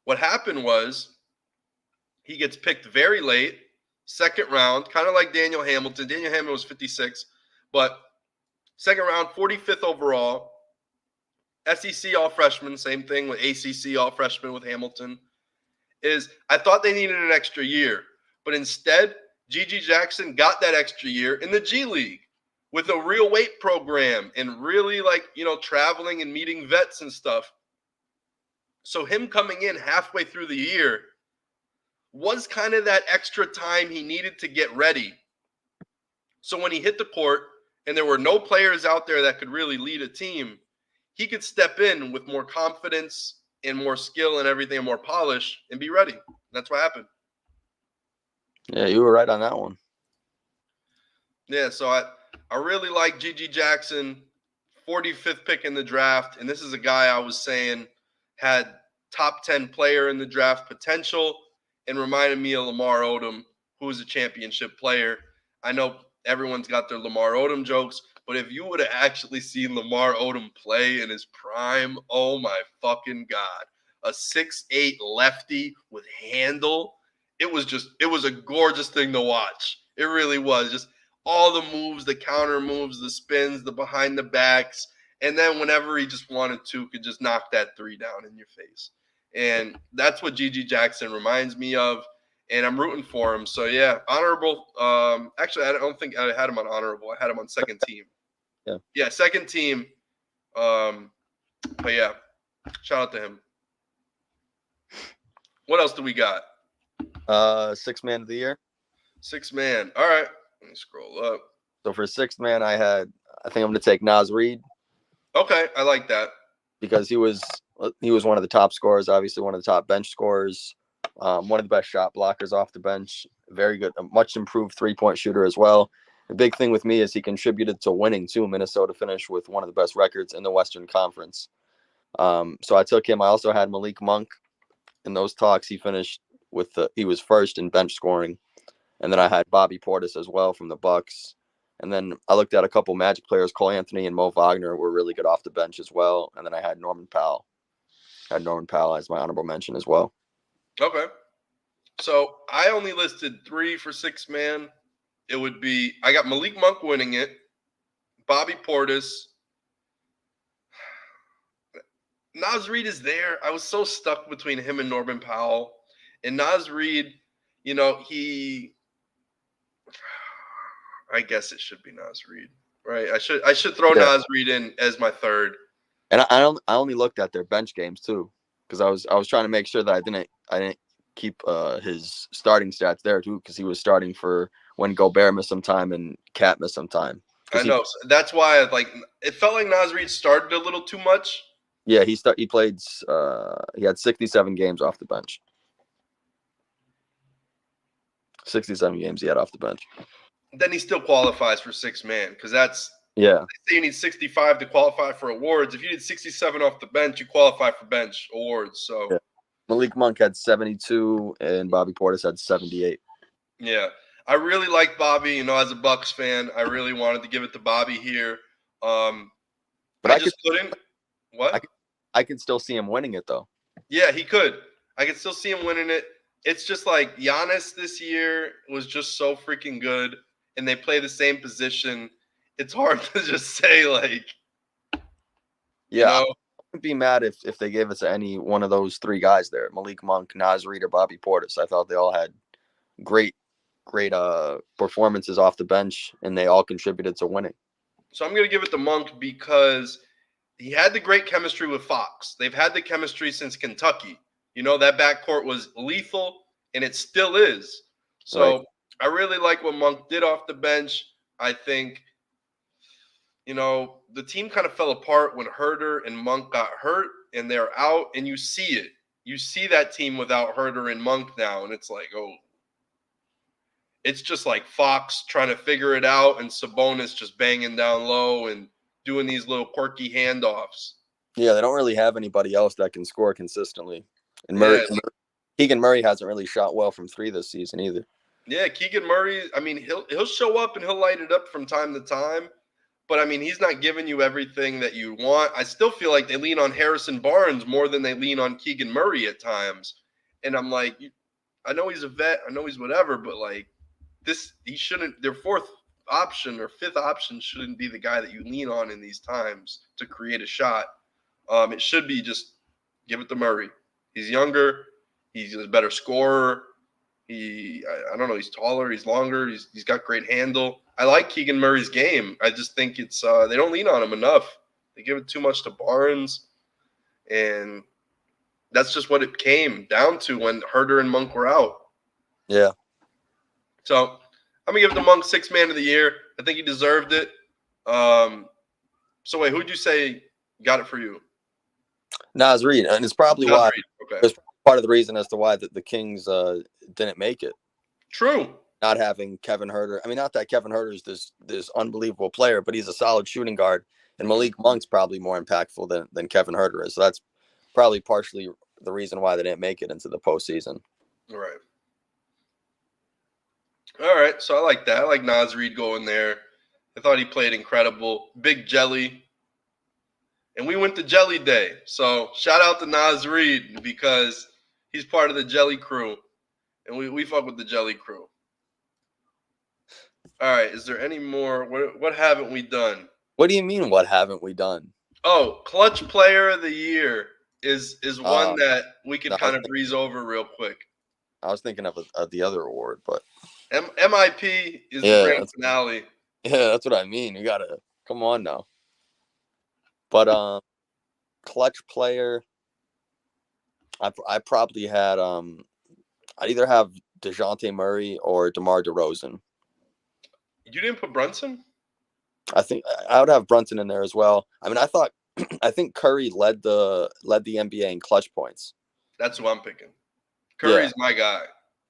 What happened was he gets picked very late, second round, kind of like Daniel Hamilton. Daniel Hamilton was 56, but second round, 45th overall. SEC all freshman, same thing with ACC all freshman with Hamilton. I thought they needed an extra year, but instead, G.G. Jackson got that extra year in the G League with a real weight program and really traveling and meeting vets and stuff. So him coming in halfway through the year was kind of that extra time he needed to get ready. So when he hit the court and there were no players out there that could really lead a team, he could step in with more confidence and more skill and everything and more polish and be ready. That's what happened. Yeah, you were right on that one. Yeah, so I really like G.G. Jackson, 45th pick in the draft. And this is a guy I was saying had top 10 player in the draft potential and reminded me of Lamar Odom, who was a championship player. I know everyone's got their Lamar Odom jokes, but if you would have actually seen Lamar Odom play in his prime, oh my fucking God. A 6'8" lefty with handle. It was a gorgeous thing to watch. It really was. Just all the moves, the counter moves, the spins, the behind the backs. And then whenever he just wanted to, could just knock that three down in your face. And that's what G.G. Jackson reminds me of. And I'm rooting for him. So, yeah, honorable. Actually, I don't think I had him on honorable. I had him on second team. Yeah, second team. But, yeah, shout out to him. What else do we got? Sixth man of the year. Sixth man. All right. Let me scroll up. So for sixth man, I think I'm going to take Naz Reid. Okay, I like that. Because he was one of the top scorers, obviously one of the top bench scorers, one of the best shot blockers off the bench, very good, a much improved three-point shooter as well. The big thing with me is he contributed to winning too. Minnesota finished with one of the best records in the Western Conference. So I took him. I also had Malik Monk in those talks. He finished he was first in bench scoring. And then I had Bobby Portis as well from the Bucks. And then I looked at a couple Magic players. Cole Anthony and Mo Wagner were really good off the bench as well. And then I had Norman Powell. As my honorable mention as well. Okay. So I only listed 3 for sixth man. It would be, I got Malik Monk winning it, Bobby Portis. Naz Reid is there. I was so stuck between him and Norman Powell. And Naz Reid, I guess it should be Naz Reid, right? I should throw Naz Reid in as my third. And I only looked at their bench games too, because I was trying to make sure that I didn't keep his starting stats there too, because he was starting for when Gobert missed some time and Cat missed some time. I know. That's why it felt like Naz Reid started a little too much. Yeah, he played. He had 67 games off the bench. 67 games he had off the bench. Then he still qualifies for sixth man because that's they say you need 65 to qualify for awards. If you did 67 off the bench, you qualify for bench awards. So Malik Monk had 72 and Bobby Portis had 78. Yeah, I really like Bobby. As a Bucks fan, I really wanted to give it to Bobby here. But I just couldn't. What? I can still see him winning it though. Yeah, he could. I can still see him winning it. It's just like Giannis this year was just so freaking good, and they play the same position. It's hard to just say Yeah, I wouldn't be mad if they gave it to any one of those 3 guys there: Malik Monk, Naz Reid, or Bobby Portis. I thought they all had great performances off the bench, and they all contributed to winning. So I'm going to give it to Monk because he had the great chemistry with Fox. They've had the chemistry since Kentucky. That backcourt was lethal, and it still is. So I really like what Monk did off the bench. I think, the team kind of fell apart when Herter and Monk got hurt, and they're out, and you see it. You see that team without Herter and Monk now, and it's like, oh. it's just like Fox trying to figure it out and Sabonis just banging down low and doing these little quirky handoffs. Yeah, they don't really have anybody else that can score consistently. And Yeah. Keegan Murray hasn't really shot well from three this season either. Yeah, Keegan Murray, I mean, he'll show up and he'll light it up from time to time. But, I mean, he's not giving you everything that you want. I still feel like they lean on Harrison Barnes more than they lean on Keegan Murray at times. And I'm like, I know he's a vet. I know he's whatever. But, like, he shouldn't – their fourth option or fifth option shouldn't be the guy that you lean on in these times to create a shot. It should be just give it to Murray. He's younger. He's a better scorer. I don't know, he's taller, he's longer, he's got great handle. I like Keegan Murray's game. I just think it's they don't lean on him enough. They give it too much to Barnes, and that's just what it came down to when Herter and Monk were out. Yeah. So I'm gonna give it to Monk 6th man of the year. I think he deserved it. So wait, who'd you say got it for you? Naz Reid, and it's probably Naz why. Reid. Okay. It's part of the reason as to why the Kings didn't make it. True. Not having Kevin Herter. I mean, not that Kevin Herter is this unbelievable player, but he's a solid shooting guard, and Malik Monk's probably more impactful than Kevin Herter is. So that's probably partially the reason why they didn't make it into the postseason. All right. So I like that. I like Naz Reid going there. I thought he played incredible. Big Jelly. And we went to Jelly Day. So shout out to Naz Reid because he's part of the Jelly crew. And we fuck with the Jelly crew. All right. Is there any more? What haven't we done? What do you mean, what haven't we done? Oh, Clutch Player of the Year is one that we could kind of breeze over real quick. I was thinking of the other award, but MIP is the grand finale. Yeah, that's what I mean. You gotta come on now. But Clutch Player, I probably had I'd either have DeJounte Murray or DeMar DeRozan. You didn't put Brunson? I think I would have Brunson in there as well. I mean, I think Curry led the NBA in clutch points. That's who I'm picking. Curry's my guy.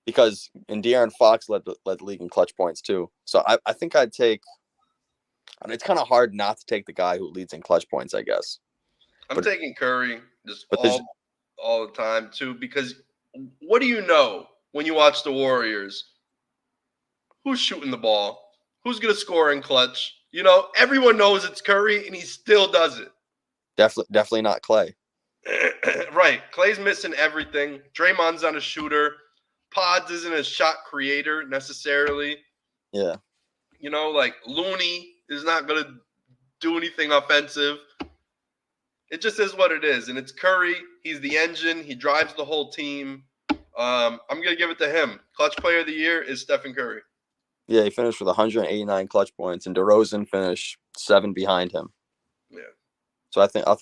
Because De'Aaron Fox led the league in clutch points too. So I think I'd take. I mean, it's kind of hard not to take the guy who leads in clutch points, I guess. I'm taking Curry just all the time too, because what do you know when you watch the Warriors? Who's shooting the ball? Who's going to score in clutch? You know, everyone knows it's Curry, and he still does it. Definitely not Clay. Right. Clay's missing everything. Draymond's not a shooter. Pods isn't a shot creator necessarily. Yeah. You know, like Looney is not going to do anything offensive. It just is what it is. And it's Curry. He's the engine. He drives the whole team. I'm going to give it to him. Clutch Player of the Year is Stephen Curry. Yeah, he finished with 189 clutch points, and DeRozan finished 7 behind him. Yeah. So I think I'll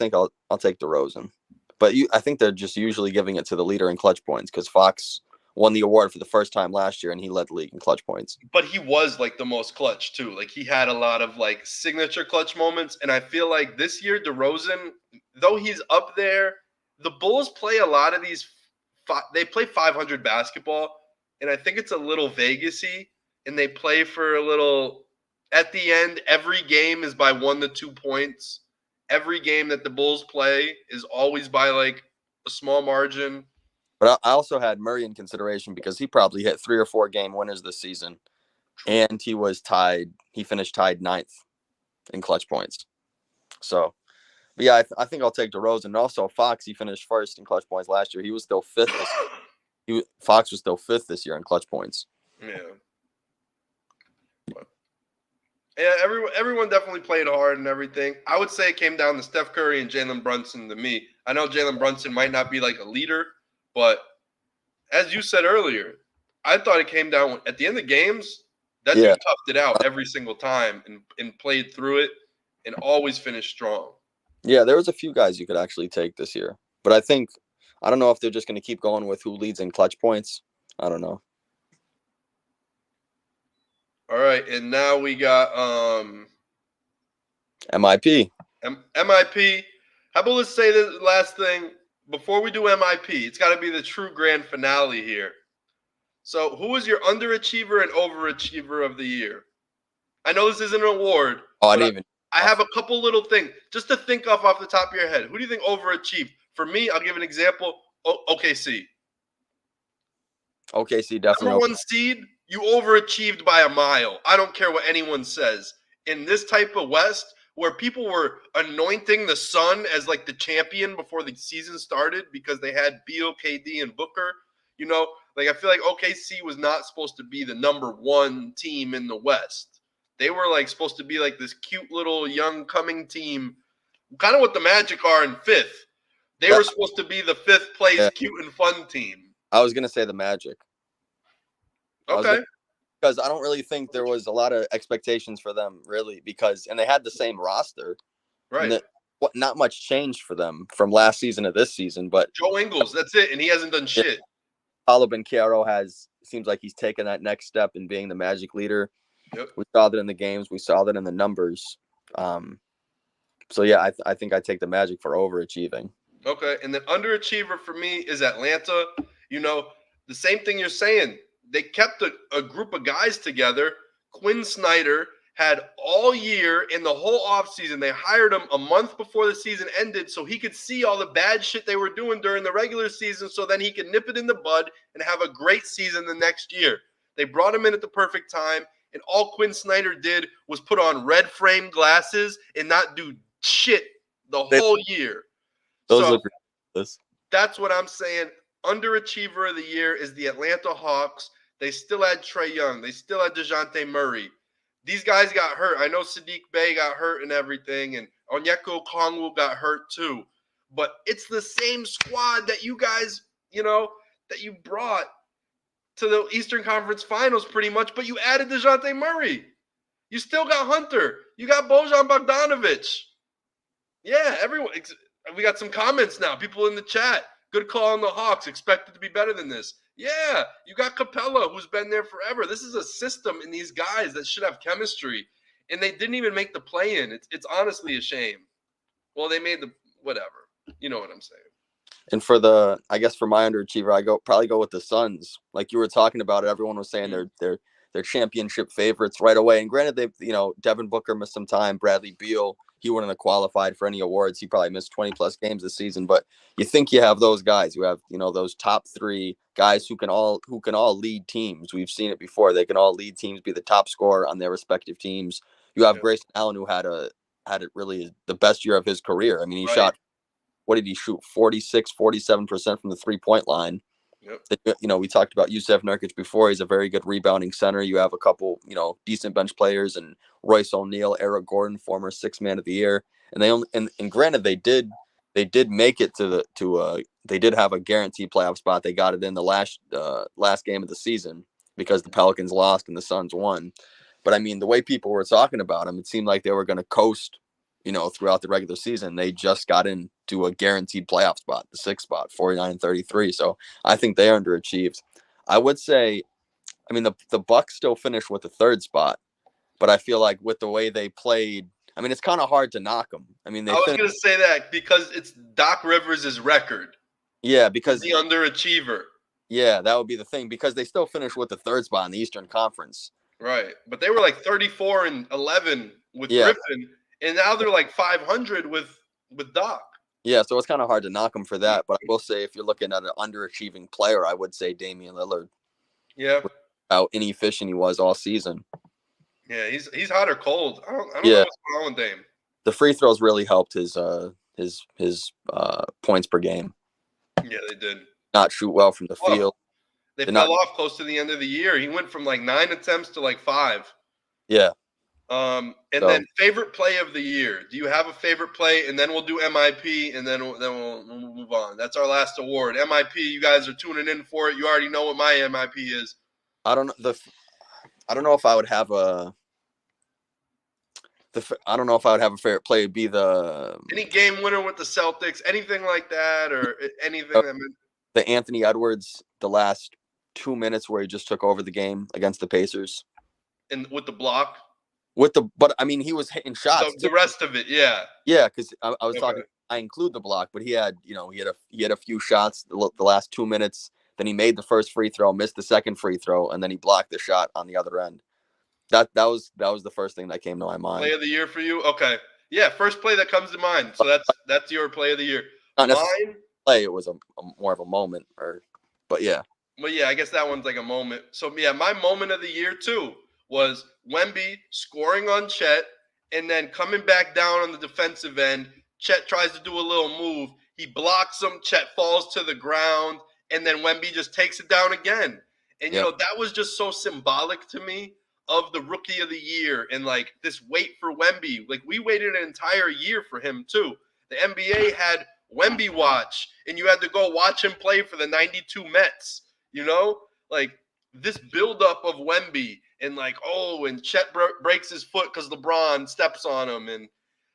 take DeRozan. But I think they're just usually giving it to the leader in clutch points because Fox won the award for the first time last year, and he led the league in clutch points. But he was like the most clutch too. Like he had a lot of like signature clutch moments, and I feel like this year DeRozan, though he's up there, the Bulls play a lot of these. They play 500 basketball, and I think it's a little Vegas-y, and they play for a little. At the end, every game is by 1 to 2 points. Every game that the Bulls play is always by like a small margin. But I also had Murray in consideration because he probably hit 3 or 4 game winners this season. True. And he was tied. He finished tied 9th in clutch points. So, but yeah, I think I'll take DeRozan. And also Fox, he finished 1st in clutch points last year. He was still 5th. Fox was still 5th this year in clutch points. Yeah. Yeah, everyone definitely played hard and everything. I would say it came down to Steph Curry and Jalen Brunson to me. I know Jalen Brunson might not be like a leader, but as you said earlier, I thought it came down at the end of games. That dude toughed it out every single time and played through it and always finished strong. Yeah, there was a few guys you could actually take this year. But I don't know if they're just going to keep going with who leads in clutch points. I don't know. All right, and now we got MIP. MIP. How about let's say the last thing before we do MIP? It's got to be the true grand finale here. So, who is your underachiever and overachiever of the year? I know this isn't an award, Oh, I but didn't even. I have a couple little things just to think off the top of your head. Who do you think overachieved? For me, I'll give an example. OKC. OKC definitely. Number one seed, you overachieved by a mile. I don't care what anyone says. In this type of West, where people were anointing the Sun as like the champion before the season started because they had Beal, KD, and Booker, like I feel like OKC was not supposed to be the number one team in the West. They were like supposed to be like this cute little young coming team, kind of what the Magic are in fifth. They were supposed to be the fifth place cute and fun team. I was gonna say the Magic. Okay. Because I don't really think there was a lot of expectations for them, really, and they had the same roster. Right. Not much changed for them from last season to this season, but Joe Ingles, that's it, and he hasn't done shit. Paolo Banchero seems like he's taken that next step in being the Magic leader. Yep. We saw that in the games. We saw that in the numbers. So, yeah, I think I take the Magic for overachieving. Okay, and then underachiever for me is Atlanta. The same thing you're saying. They kept a group of guys together. Quinn Snyder had all year in the whole offseason. They hired him a month before the season ended so he could see all the bad shit they were doing during the regular season so then he could nip it in the bud and have a great season the next year. They brought him in at the perfect time, and all Quinn Snyder did was put on red frame glasses and not do shit the whole year. Those look ridiculous. That's what I'm saying. Underachiever of the year is the Atlanta Hawks. They still had Trae Young. They still had DeJounte Murray. These guys got hurt. I know Sadiq Bey got hurt and everything, and Onyeka Okongwu got hurt too. But it's the same squad that you guys, that you brought to the Eastern Conference Finals pretty much, but you added DeJounte Murray. You still got Hunter. You got Bojan Bogdanovic. Yeah, everyone. We got some comments now. People in the chat. Good call on the Hawks. Expected to be better than this. Yeah, you got Capella, who's been there forever. This is a system in these guys that should have chemistry, and they didn't even make the play-in. It's honestly a shame. Well, they made the whatever. You know what I'm saying. And for my underachiever, I probably go with the Suns. Like you were talking about it, everyone was saying they're championship favorites right away. And granted, Devin Booker missed some time. Bradley Beal, he wouldn't have qualified for any awards. He probably missed 20 plus games this season. But you think you have those guys who have those top three guys who can all lead teams. We've seen it before. They can all lead teams, be the top scorer on their respective teams. You have Grayson Allen, who had it really the best year of his career. I mean, he shot. What did he shoot? 46, 47% from the 3-point line. Yep. We talked about Yusef Nurkic before. He's a very good rebounding center. You have a couple, decent bench players, and Royce O'Neal, Eric Gordon, former 6th man of the year. And granted, they did make it they did have a guaranteed playoff spot. They got it in the last game of the season because the Pelicans lost and the Suns won. But I mean, the way people were talking about them, it seemed like they were going to coast, throughout the regular season. They just got into a guaranteed playoff spot, the 6th spot, 49-33. So I think they underachieved. I would say, I mean, the Bucks still finished with the 3rd spot, but I feel like with the way they played, I mean, it's kind of hard to knock them. I mean, I was going to say that because it's Doc Rivers' record. Yeah, because the underachiever. Yeah, that would be the thing, because they still finished with the 3rd spot in the Eastern Conference. Right, but they were like 34-11 with Griffin. And now they're like 500 with Doc. Yeah, so it's kind of hard to knock him for that. But I will say, if you're looking at an underachieving player, I would say Damian Lillard. Yeah. How inefficient he was all season. Yeah, he's hot or cold. I don't know what's going on with Dame. The free throws really helped his points per game. Yeah, they did. Not shoot well from the field. They fell off close to the end of the year. He went from like 9 attempts to like 5. Yeah. Then favorite play of the year. Do you have a favorite play? And then we'll do MIP, and then we'll move on. That's our last award. MIP, you guys are tuning in for it. You already know what my MIP is. I don't know if I would have a favorite play. It'd be any game winner with the Celtics, anything like that, or anything the Anthony Edwards, the last 2 minutes where he just took over the game against the Pacers, and with the block. But I mean, he was hitting shots. So the rest of it, yeah, because I was talking. I include the block, but he had a few shots the last 2 minutes Then he made the first free throw, missed the second free throw, and then he blocked the shot on the other end. That was the first thing that came to my mind. Play of the year for you? Okay. Yeah, first play that comes to mind. So that's your play of the year. Not necessarily play, it was a more of a moment, but yeah. Well, yeah, I guess that one's like a moment. So yeah, my moment of the year too was Wemby scoring on Chet and then coming back down on the defensive end. Chet tries to do a little move. He blocks him. Chet falls to the ground, and then Wemby just takes it down again. And you know, that was just so symbolic to me of the rookie of the year and like this wait for Wemby. Like we waited an entire year for him too. The NBA had Wemby watch, and you had to go watch him play for the 92 Mets. You know, like this buildup of Wemby and like, oh, and Chet breaks his foot because LeBron steps on him. And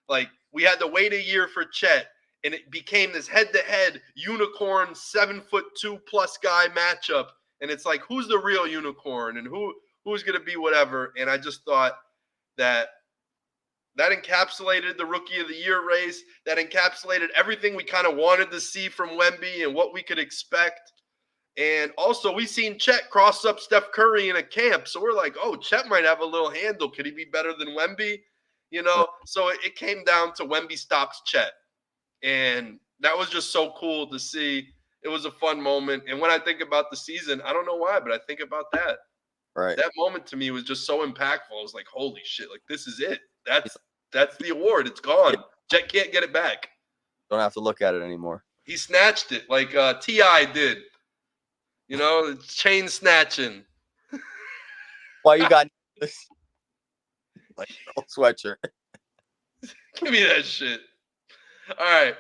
like we had to wait a year for Chet. And it became this head-to-head unicorn 7'2" plus guy matchup. And it's like, who's the real unicorn and who's going to be whatever. And I just thought that encapsulated the rookie of the year race. That encapsulated everything we kind of wanted to see from Wemby and what we could expect. And also, we seen Chet cross up Steph Curry in a camp. So we're like, oh, Chet might have a little handle. Could he be better than Wemby? You know, so it came down to Wemby stops Chet. And that was just so cool to see. It was a fun moment. And when I think about the season, I don't know why, but I think about that. Right. That moment to me was just so impactful. I was like, holy shit, like this is it. That's the award. It's gone. Chet can't get it back. Don't have to look at it anymore. He snatched it like T.I. did. You know, chain snatching. Why you got this? Like old sweatshirt. Give me that shit. All right.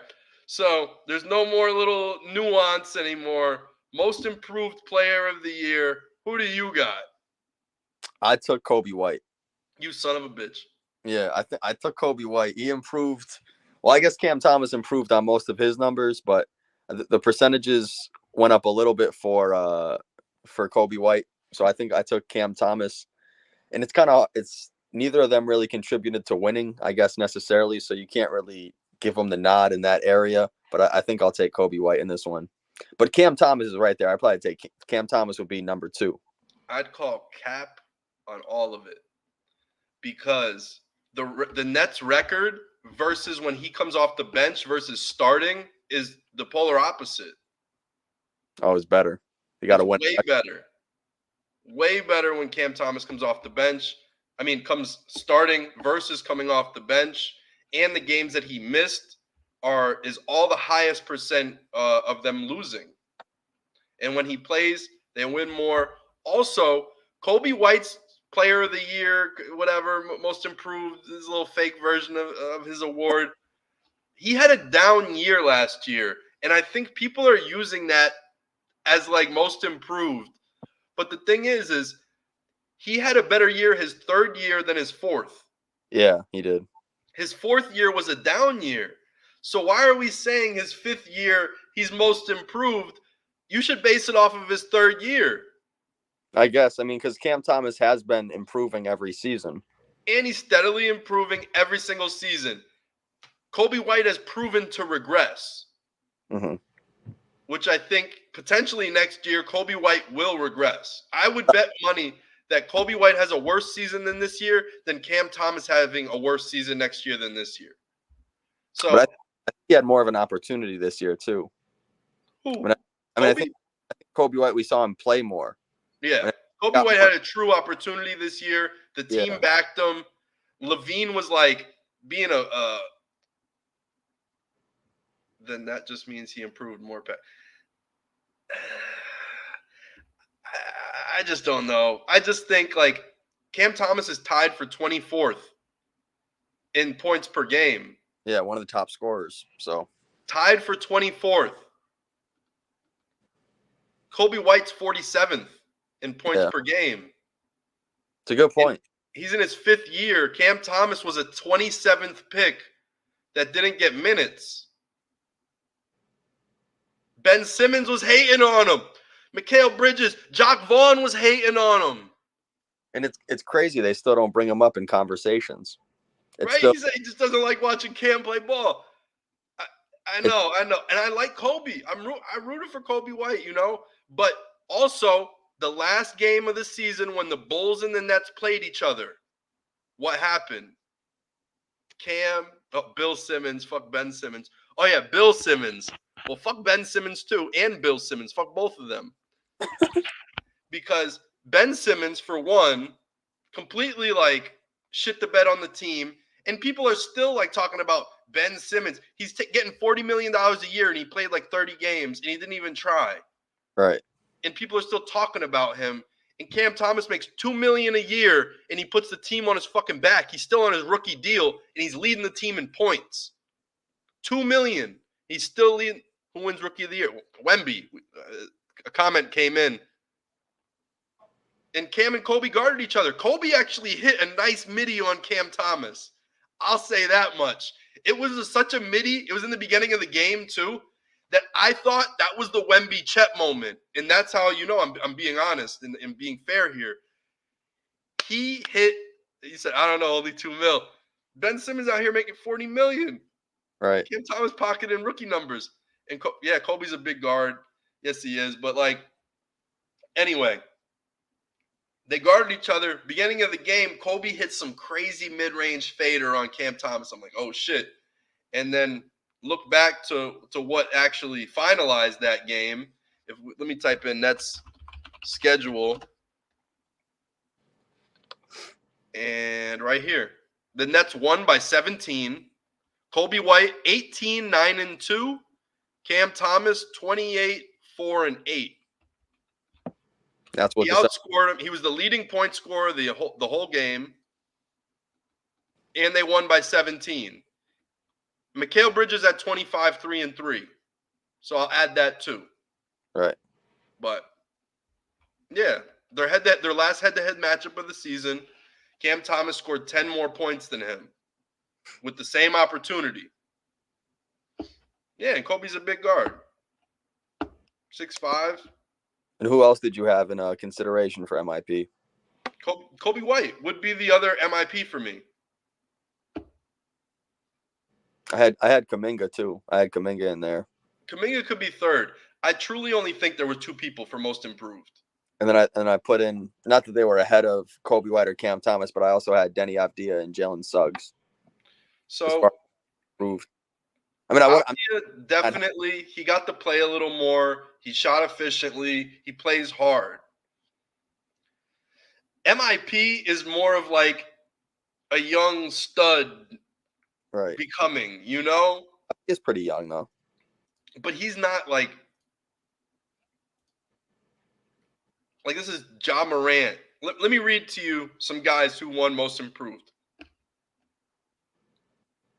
So there's no more little nuance anymore. Most improved player of the year. Who do you got? I took Kobe White. You son of a bitch. Yeah, I took Kobe White. He improved. Well, I guess Cam Thomas improved on most of his numbers, but the percentages went up a little bit for Kobe White. So I think I took Cam Thomas, and it's neither of them really contributed to winning, I guess, necessarily. So you can't really give them the nod in that area. But I think I'll take Kobe White in this one. But Cam Thomas is right there. I'd probably take Cam Thomas would be number 2. I'd call cap on all of it because the Nets record versus when he comes off the bench versus starting is the polar opposite. Oh, it's better. You got to win. Way better. Way better when Cam Thomas comes off the bench. I mean, comes starting versus coming off the bench. And the games that he missed is all the highest percent of them losing. And when he plays, they win more. Also, Kobe White's player of the year, whatever, most improved, his little fake version of his award. He had a down year last year. And I think people are using that as like most improved. But the thing is he had a better year his third year than his fourth. Yeah, he did. His fourth year was a down year. So why are we saying his fifth year he's most improved? You should base it off of his third year. I guess. I mean, because Cam Thomas has been improving every season. And he's steadily improving every single season. Kobe White has proven to regress. Mm-hmm. Which I think potentially next year, Kobe White will regress. I would bet money that Kobe White has a worse season than this year than Cam Thomas having a worse season next year than this year. So but I think he had more of an opportunity this year too. I think Kobe White, we saw him play more. Yeah, Kobe White had a true opportunity this year. The team backed him. Levine was like being then that just means he improved more. I just don't know. I just think like Cam Thomas is tied for 24th in points per game. Yeah, one of the top scorers. So tied for 24th. Kobe White's 47th in points per game. It's a good point. And he's in his 5th year. Cam Thomas was a 27th pick that didn't get minutes. Ben Simmons was hating on him. Mikal Bridges, Jock Vaughn was hating on him. And it's crazy they still don't bring him up in conversations. Right? He just doesn't like watching Cam play ball. I know. And I like Kobe. I rooted for Kobe White, you know. But also, the last game of the season when the Bulls and the Nets played each other, what happened? Bill Simmons, fuck Ben Simmons. Oh, yeah, Bill Simmons. Well, fuck Ben Simmons too, and Bill Simmons. Fuck both of them. Because Ben Simmons, for one, completely like shit the bed on the team. And people are still like talking about Ben Simmons. He's getting $40 million a year and he played like 30 games and he didn't even try. Right. And people are still talking about him. And Cam Thomas makes $2 million a year and he puts the team on his fucking back. He's still on his rookie deal and he's leading the team in points. $2 million. He's still leading. Who wins rookie of the year? Wemby. A comment came in. And Cam and Kobe guarded each other. Kobe actually hit a nice midi on Cam Thomas. I'll say that much. It was such a midi. It was in the beginning of the game, too, that I thought that was the Wemby Chet moment. And that's how you know I'm being honest and being fair here. He said, I don't know, only $2 million. Ben Simmons out here making $40 million. Right. Cam Thomas pocketing rookie numbers. And Kobe's a big guard. Yes, he is. But anyway, they guarded each other. Beginning of the game, Kobe hit some crazy mid-range fader on Cam Thomas. I'm like, oh, shit. And then look back to what actually finalized that game. Let me type in Nets schedule. And right here, the Nets won by 17. Kobe White, 18, 9, and 2. Cam Thomas, 28, 4, and 8. That's what he outscored him. He was the leading point scorer the whole game, and they won by 17. Mikal Bridges at 25, 3, and 3. So I'll add that too. Right. But yeah, their last head-to-head matchup of the season, Cam Thomas scored 10 more points than him with the same opportunity. Yeah, and Kobe's a big guard. 6'5". And who else did you have in consideration for MIP? Kobe White would be the other MIP for me. I had Kuminga too. I had Kuminga in there. Kuminga could be third. I truly only think there were two people for most improved. And then I put in, not that they were ahead of Kobe White or Cam Thomas, but I also had Denny Avdia and Jalen Suggs. So improved. I mean, definitely he got to play a little more. He shot efficiently. He plays hard. MIP is more of like a young stud, right? Becoming, you know. He's pretty young though. But he's not like this is Ja Morant. Let me read to you some guys who won most improved.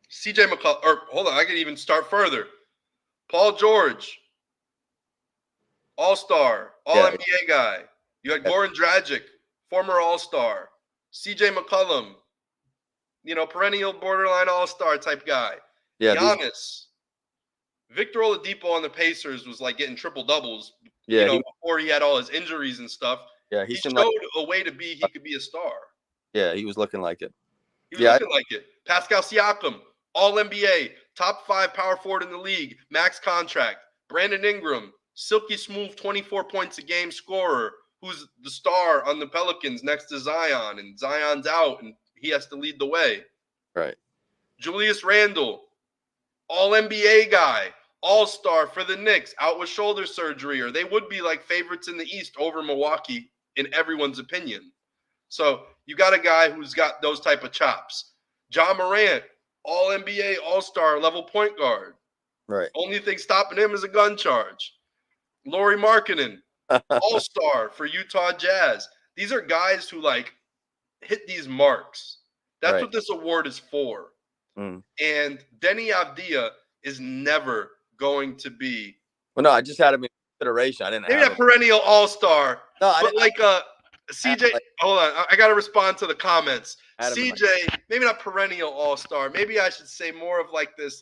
CJ McCollum, or hold on, I could even start further. Paul George, All-Star, All-NBA guy. You had Goran Dragic, former All-Star. CJ McCollum, perennial borderline All-Star type guy. Yeah, Giannis. Victor Oladipo on the Pacers was like getting triple doubles. Yeah, before he had all his injuries and stuff. Yeah, he showed a way to be. He could be a star. Yeah, he was looking like it. Pascal Siakam, All-NBA, top 5 power forward in the league, max contract. Brandon Ingram, silky smooth 24 points a game scorer, who's the star on the Pelicans next to Zion, and Zion's out, and he has to lead the way. Right. Julius Randle, All-NBA guy, All-Star for the Knicks, out with shoulder surgery, or they would be like favorites in the East over Milwaukee in everyone's opinion. So you got a guy who's got those type of chops. Ja Morant, All-NBA, All-Star level point guard. Right. Only thing stopping him is a gun charge. Lauri Markkanen, All-Star for Utah Jazz. These are guys who hit these marks. That's what this award is for. Mm. And Denny Avdia is never going to be. Well, no, I just had him in consideration. I didn't maybe a perennial All-Star. No, but CJ, hold on. I got to respond to the comments. CJ, maybe not perennial All-Star. Maybe I should say more of this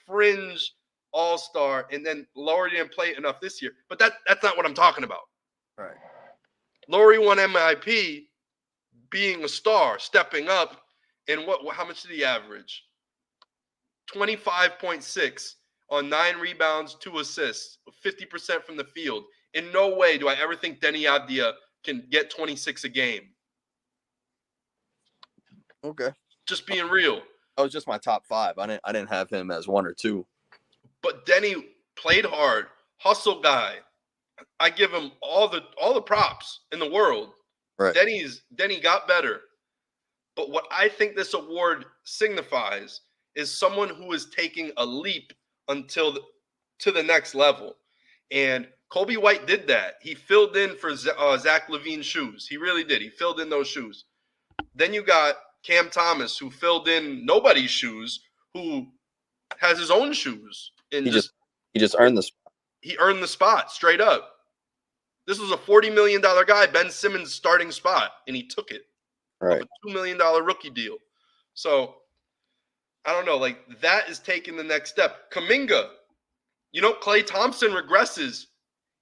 fringe All-Star, and then Lauri didn't play enough this year. But that's not what I'm talking about. Right. Lauri won MIP, being a star, stepping up. And how much did he average? 25.6 on 9 rebounds, 2 assists, 50% from the field. In no way do I ever think Denny Avdia can get 26 a game. Okay. Just being real. That was just my top 5. I didn't have him as 1 or 2. But Denny played hard, hustle guy. I give him all the props in the world. Right. Denny got better. But what I think this award signifies is someone who is taking a leap to the next level. And Kobe White did that. He filled in for Zach LaVine's shoes. He really did. He filled in those shoes. Then you got Cam Thomas, who filled in nobody's shoes, who has his own shoes. And he just earned the spot. He earned the spot straight up. This was a $40 million guy, Ben Simmons' starting spot, and he took it. Right. Of a $2 million rookie deal. So, I don't know. Like, that is taking the next step. Kuminga, Klay Thompson regresses.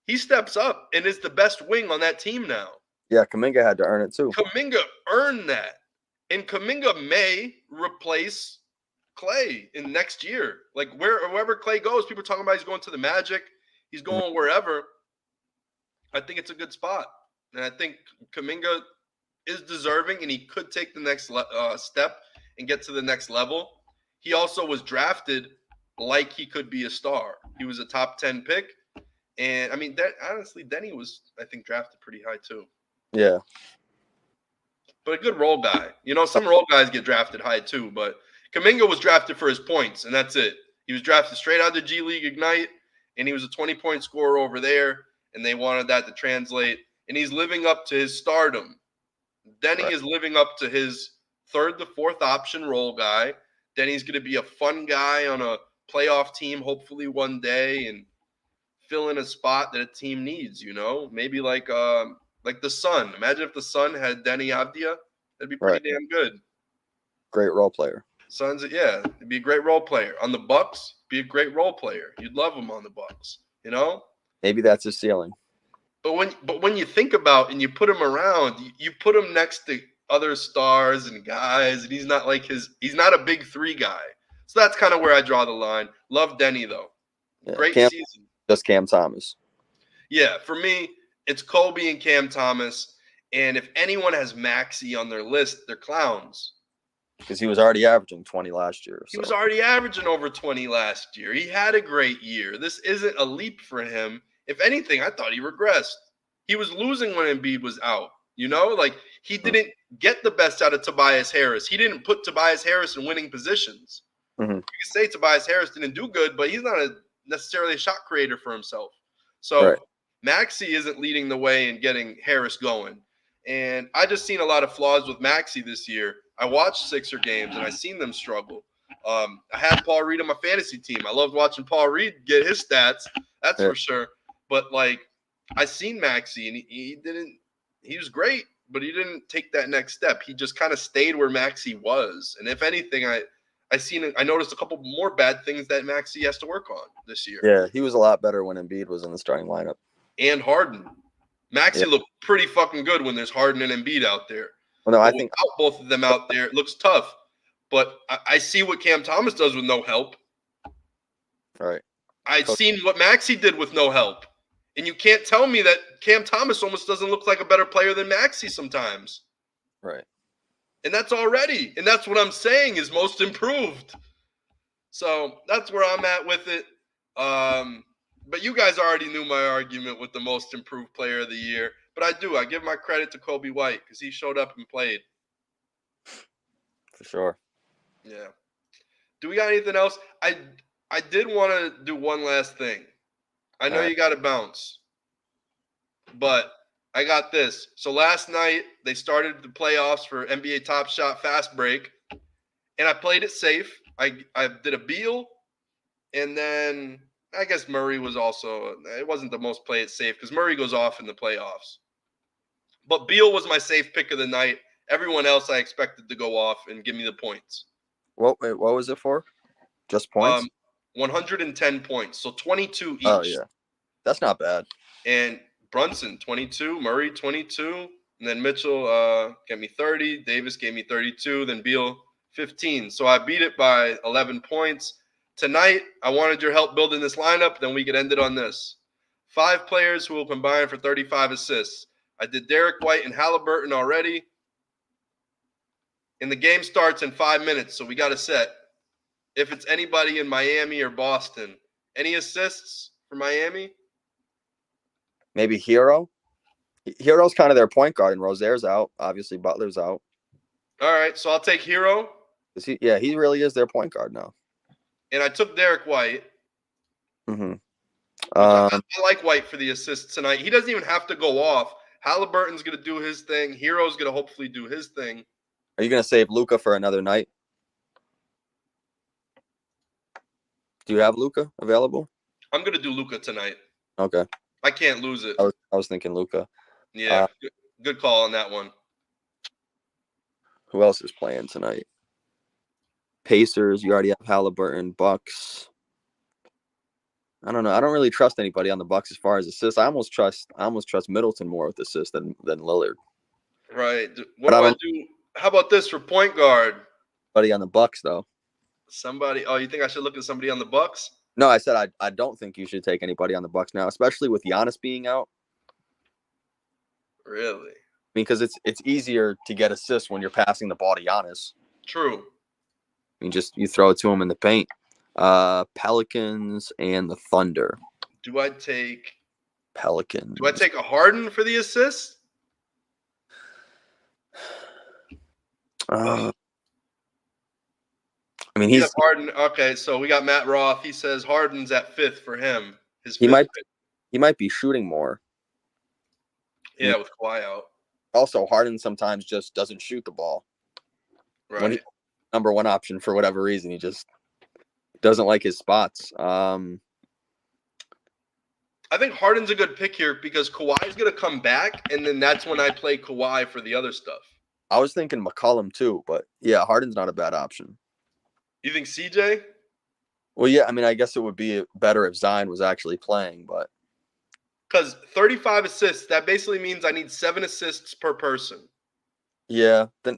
He steps up and is the best wing on that team now. Yeah, Kuminga had to earn it too. Kuminga earned that. And Kuminga may replace Klay in next year. Like, wherever Klay goes, people are talking about he's going to the Magic. He's going wherever. I think it's a good spot. And I think Kuminga is deserving, and he could take the next step and get to the next level. He also was drafted like he could be a star. He was a top 10 pick. And, I mean, honestly, Denny was, I think, drafted pretty high too. Yeah. But a good role guy. Some role guys get drafted high too, but Kuminga was drafted for his points, and that's it. He was drafted straight out of the G League Ignite, and he was a 20-point scorer over there, and they wanted that to translate. And he's living up to his stardom. Denny is living up to his 3rd to 4th option role guy. Denny's going to be a fun guy on a playoff team, hopefully one day, and fill in a spot that a team needs, Maybe like the Sun. Imagine if the Sun had Denny Avdia. That'd be pretty damn good. Great role player. Suns, yeah, it'd be a great role player. On the Bucks, be a great role player. You'd love him on the Bucks, Maybe that's his ceiling. But when you think about and you put him around, you put him next to other stars and guys, and he's not a big 3 guy. So that's kind of where I draw the line. Love Denny though. Yeah, great season. Just Cam Thomas. Yeah, for me, it's Kobe and Cam Thomas. And if anyone has Maxey on their list, they're clowns. Because he was already averaging 20 last year. He was already averaging over 20 last year. He had a great year. This isn't a leap for him. If anything, I thought he regressed. He was losing when Embiid was out. Like he didn't get the best out of Tobias Harris. He didn't put Tobias Harris in winning positions. Mm-hmm. You can say Tobias Harris didn't do good, but he's not necessarily a shot creator for himself. So Maxey isn't leading the way in getting Harris going. And I just seen a lot of flaws with Maxey this year. I watched Sixer games, and I seen them struggle. I had Paul Reed on my fantasy team. I loved watching Paul Reed get his stats. That's for sure. But, I seen Maxey, and he was great, but he didn't take that next step. He just kind of stayed where Maxey was. And if anything, I noticed a couple more bad things that Maxey has to work on this year. Yeah, he was a lot better when Embiid was in the starting lineup. And Harden. Maxey looked pretty fucking good when there's Harden and Embiid out there. Well, no, I think without both of them out there, it looks tough. But I see what Cam Thomas does with no help. Right. I've seen what Maxey did with no help. And you can't tell me that Cam Thomas almost doesn't look like a better player than Maxey sometimes. Right. And that's what I'm saying is most improved. So that's where I'm at with it. But you guys already knew my argument with the most improved player of the year. But I give my credit to Kobe White because he showed up and played. For sure. Yeah. Do we got anything else? I did want to do one last thing. I know you got to bounce. But I got this. So last night, they started the playoffs for NBA Top Shot Fast Break. And I played it safe. I did a Beal. And then I guess Murray was also – it wasn't the most play it safe because Murray goes off in the playoffs. But Beal was my safe pick of the night. Everyone else I expected to go off and give me the points. What was it for? Just points? 110 points. So 22 each. Oh, yeah. That's not bad. And Brunson, 22. Murray, 22. And then Mitchell gave me 30. Davis gave me 32. Then Beal, 15. So I beat it by 11 points. Tonight, I wanted your help building this lineup. Then we could end it on this. 5 players who will combine for 35 assists. I did Derek White and Halliburton already. And the game starts in 5 minutes, so we got a set. If it's anybody in Miami or Boston, any assists for Miami? Maybe Hero. Hero's kind of their point guard, and Rozier's out. Obviously, Butler's out. All right, so I'll take Hero. He really is their point guard now. And I took Derek White. Mm-hmm. I like White for the assists tonight. He doesn't even have to go off. Halliburton's going to do his thing. Hero's going to hopefully do his thing. Are you going to save Luka for another night? Do you have Luka available? I'm going to do Luka tonight. Okay. I can't lose it. I was thinking Luka. Yeah, good call on that one. Who else is playing tonight? Pacers. You already have Halliburton. Bucks. I don't know. I don't really trust anybody on the Bucks as far as assists. I almost trust Middleton more with assists than Lillard. Right. What do I do? How about this for point guard? Somebody on the Bucks though. Somebody. Oh, you think I should look at somebody on the Bucks? No, I said I don't think you should take anybody on the Bucks now, especially with Giannis being out. Really? I mean, because it's easier to get assists when you're passing the ball to Giannis. True. I mean, you throw it to him in the paint. Pelicans and the Thunder. Do I take Pelicans? Do I take a Harden for the assist? I mean, he's Harden. Okay, so we got Matt Roth. He says Harden's at 5th for him. He might be shooting more. Yeah, with Kawhi out. Also, Harden sometimes just doesn't shoot the ball. Right. When he's number one option for whatever reason, he just doesn't like his spots. I think Harden's a good pick here because Kawhi's going to come back, and then that's when I play Kawhi for the other stuff. I was thinking McCollum too, but yeah, Harden's not a bad option. You think CJ? Well, yeah, I mean, I guess it would be better if Zion was actually playing, but because 35 assists, that basically means I need 7 assists per person. Yeah, then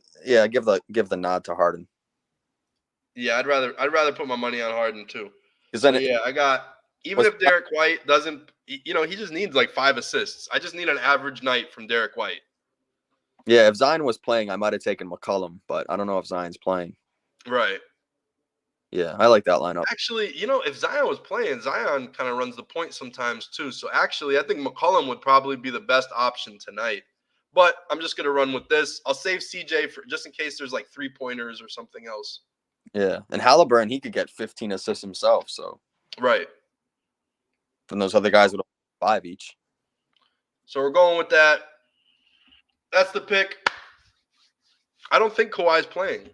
give the nod to Harden. Yeah, I'd rather put my money on Harden too. Because then I got if Derek White doesn't, he just needs like 5 assists. I just need an average night from Derek White. Yeah, if Zion was playing, I might have taken McCollum, but I don't know if Zion's playing. Right. Yeah, I like that lineup. Actually, if Zion was playing, Zion kind of runs the point sometimes too. So actually, I think McCollum would probably be the best option tonight. But I'm just going to run with this. I'll save CJ for just in case there's like 3-pointers or something else. Yeah, and Halliburton, he could get 15 assists himself. So right. And those other guys would have 5 each. So we're going with that. That's the pick. I don't think Kawhi's playing.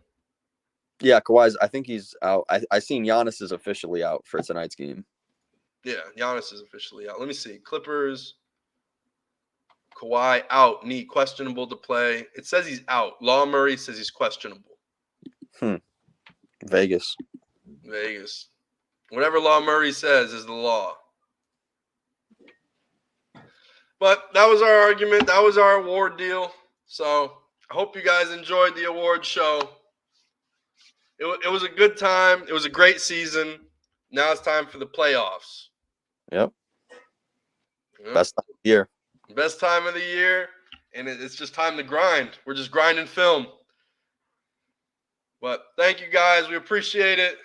Yeah, I think he's out. I seen Giannis is officially out for tonight's game. Yeah, Giannis is officially out. Let me see. Clippers. Kawhi out. Knee questionable to play. It says he's out. Law Murray says he's questionable. Vegas. Whatever Law Murray says is the law. But that was our argument. That was our award deal. So I hope you guys enjoyed the award show. It was a good time. It was a great season. Now it's time for the playoffs. Yep. Best time of the year. Best time of the year. And it's just time to grind. We're just grinding film. But thank you guys. We appreciate it.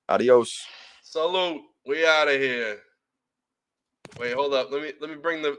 Adios. Salute. We out of here. Wait, hold up. Let me bring the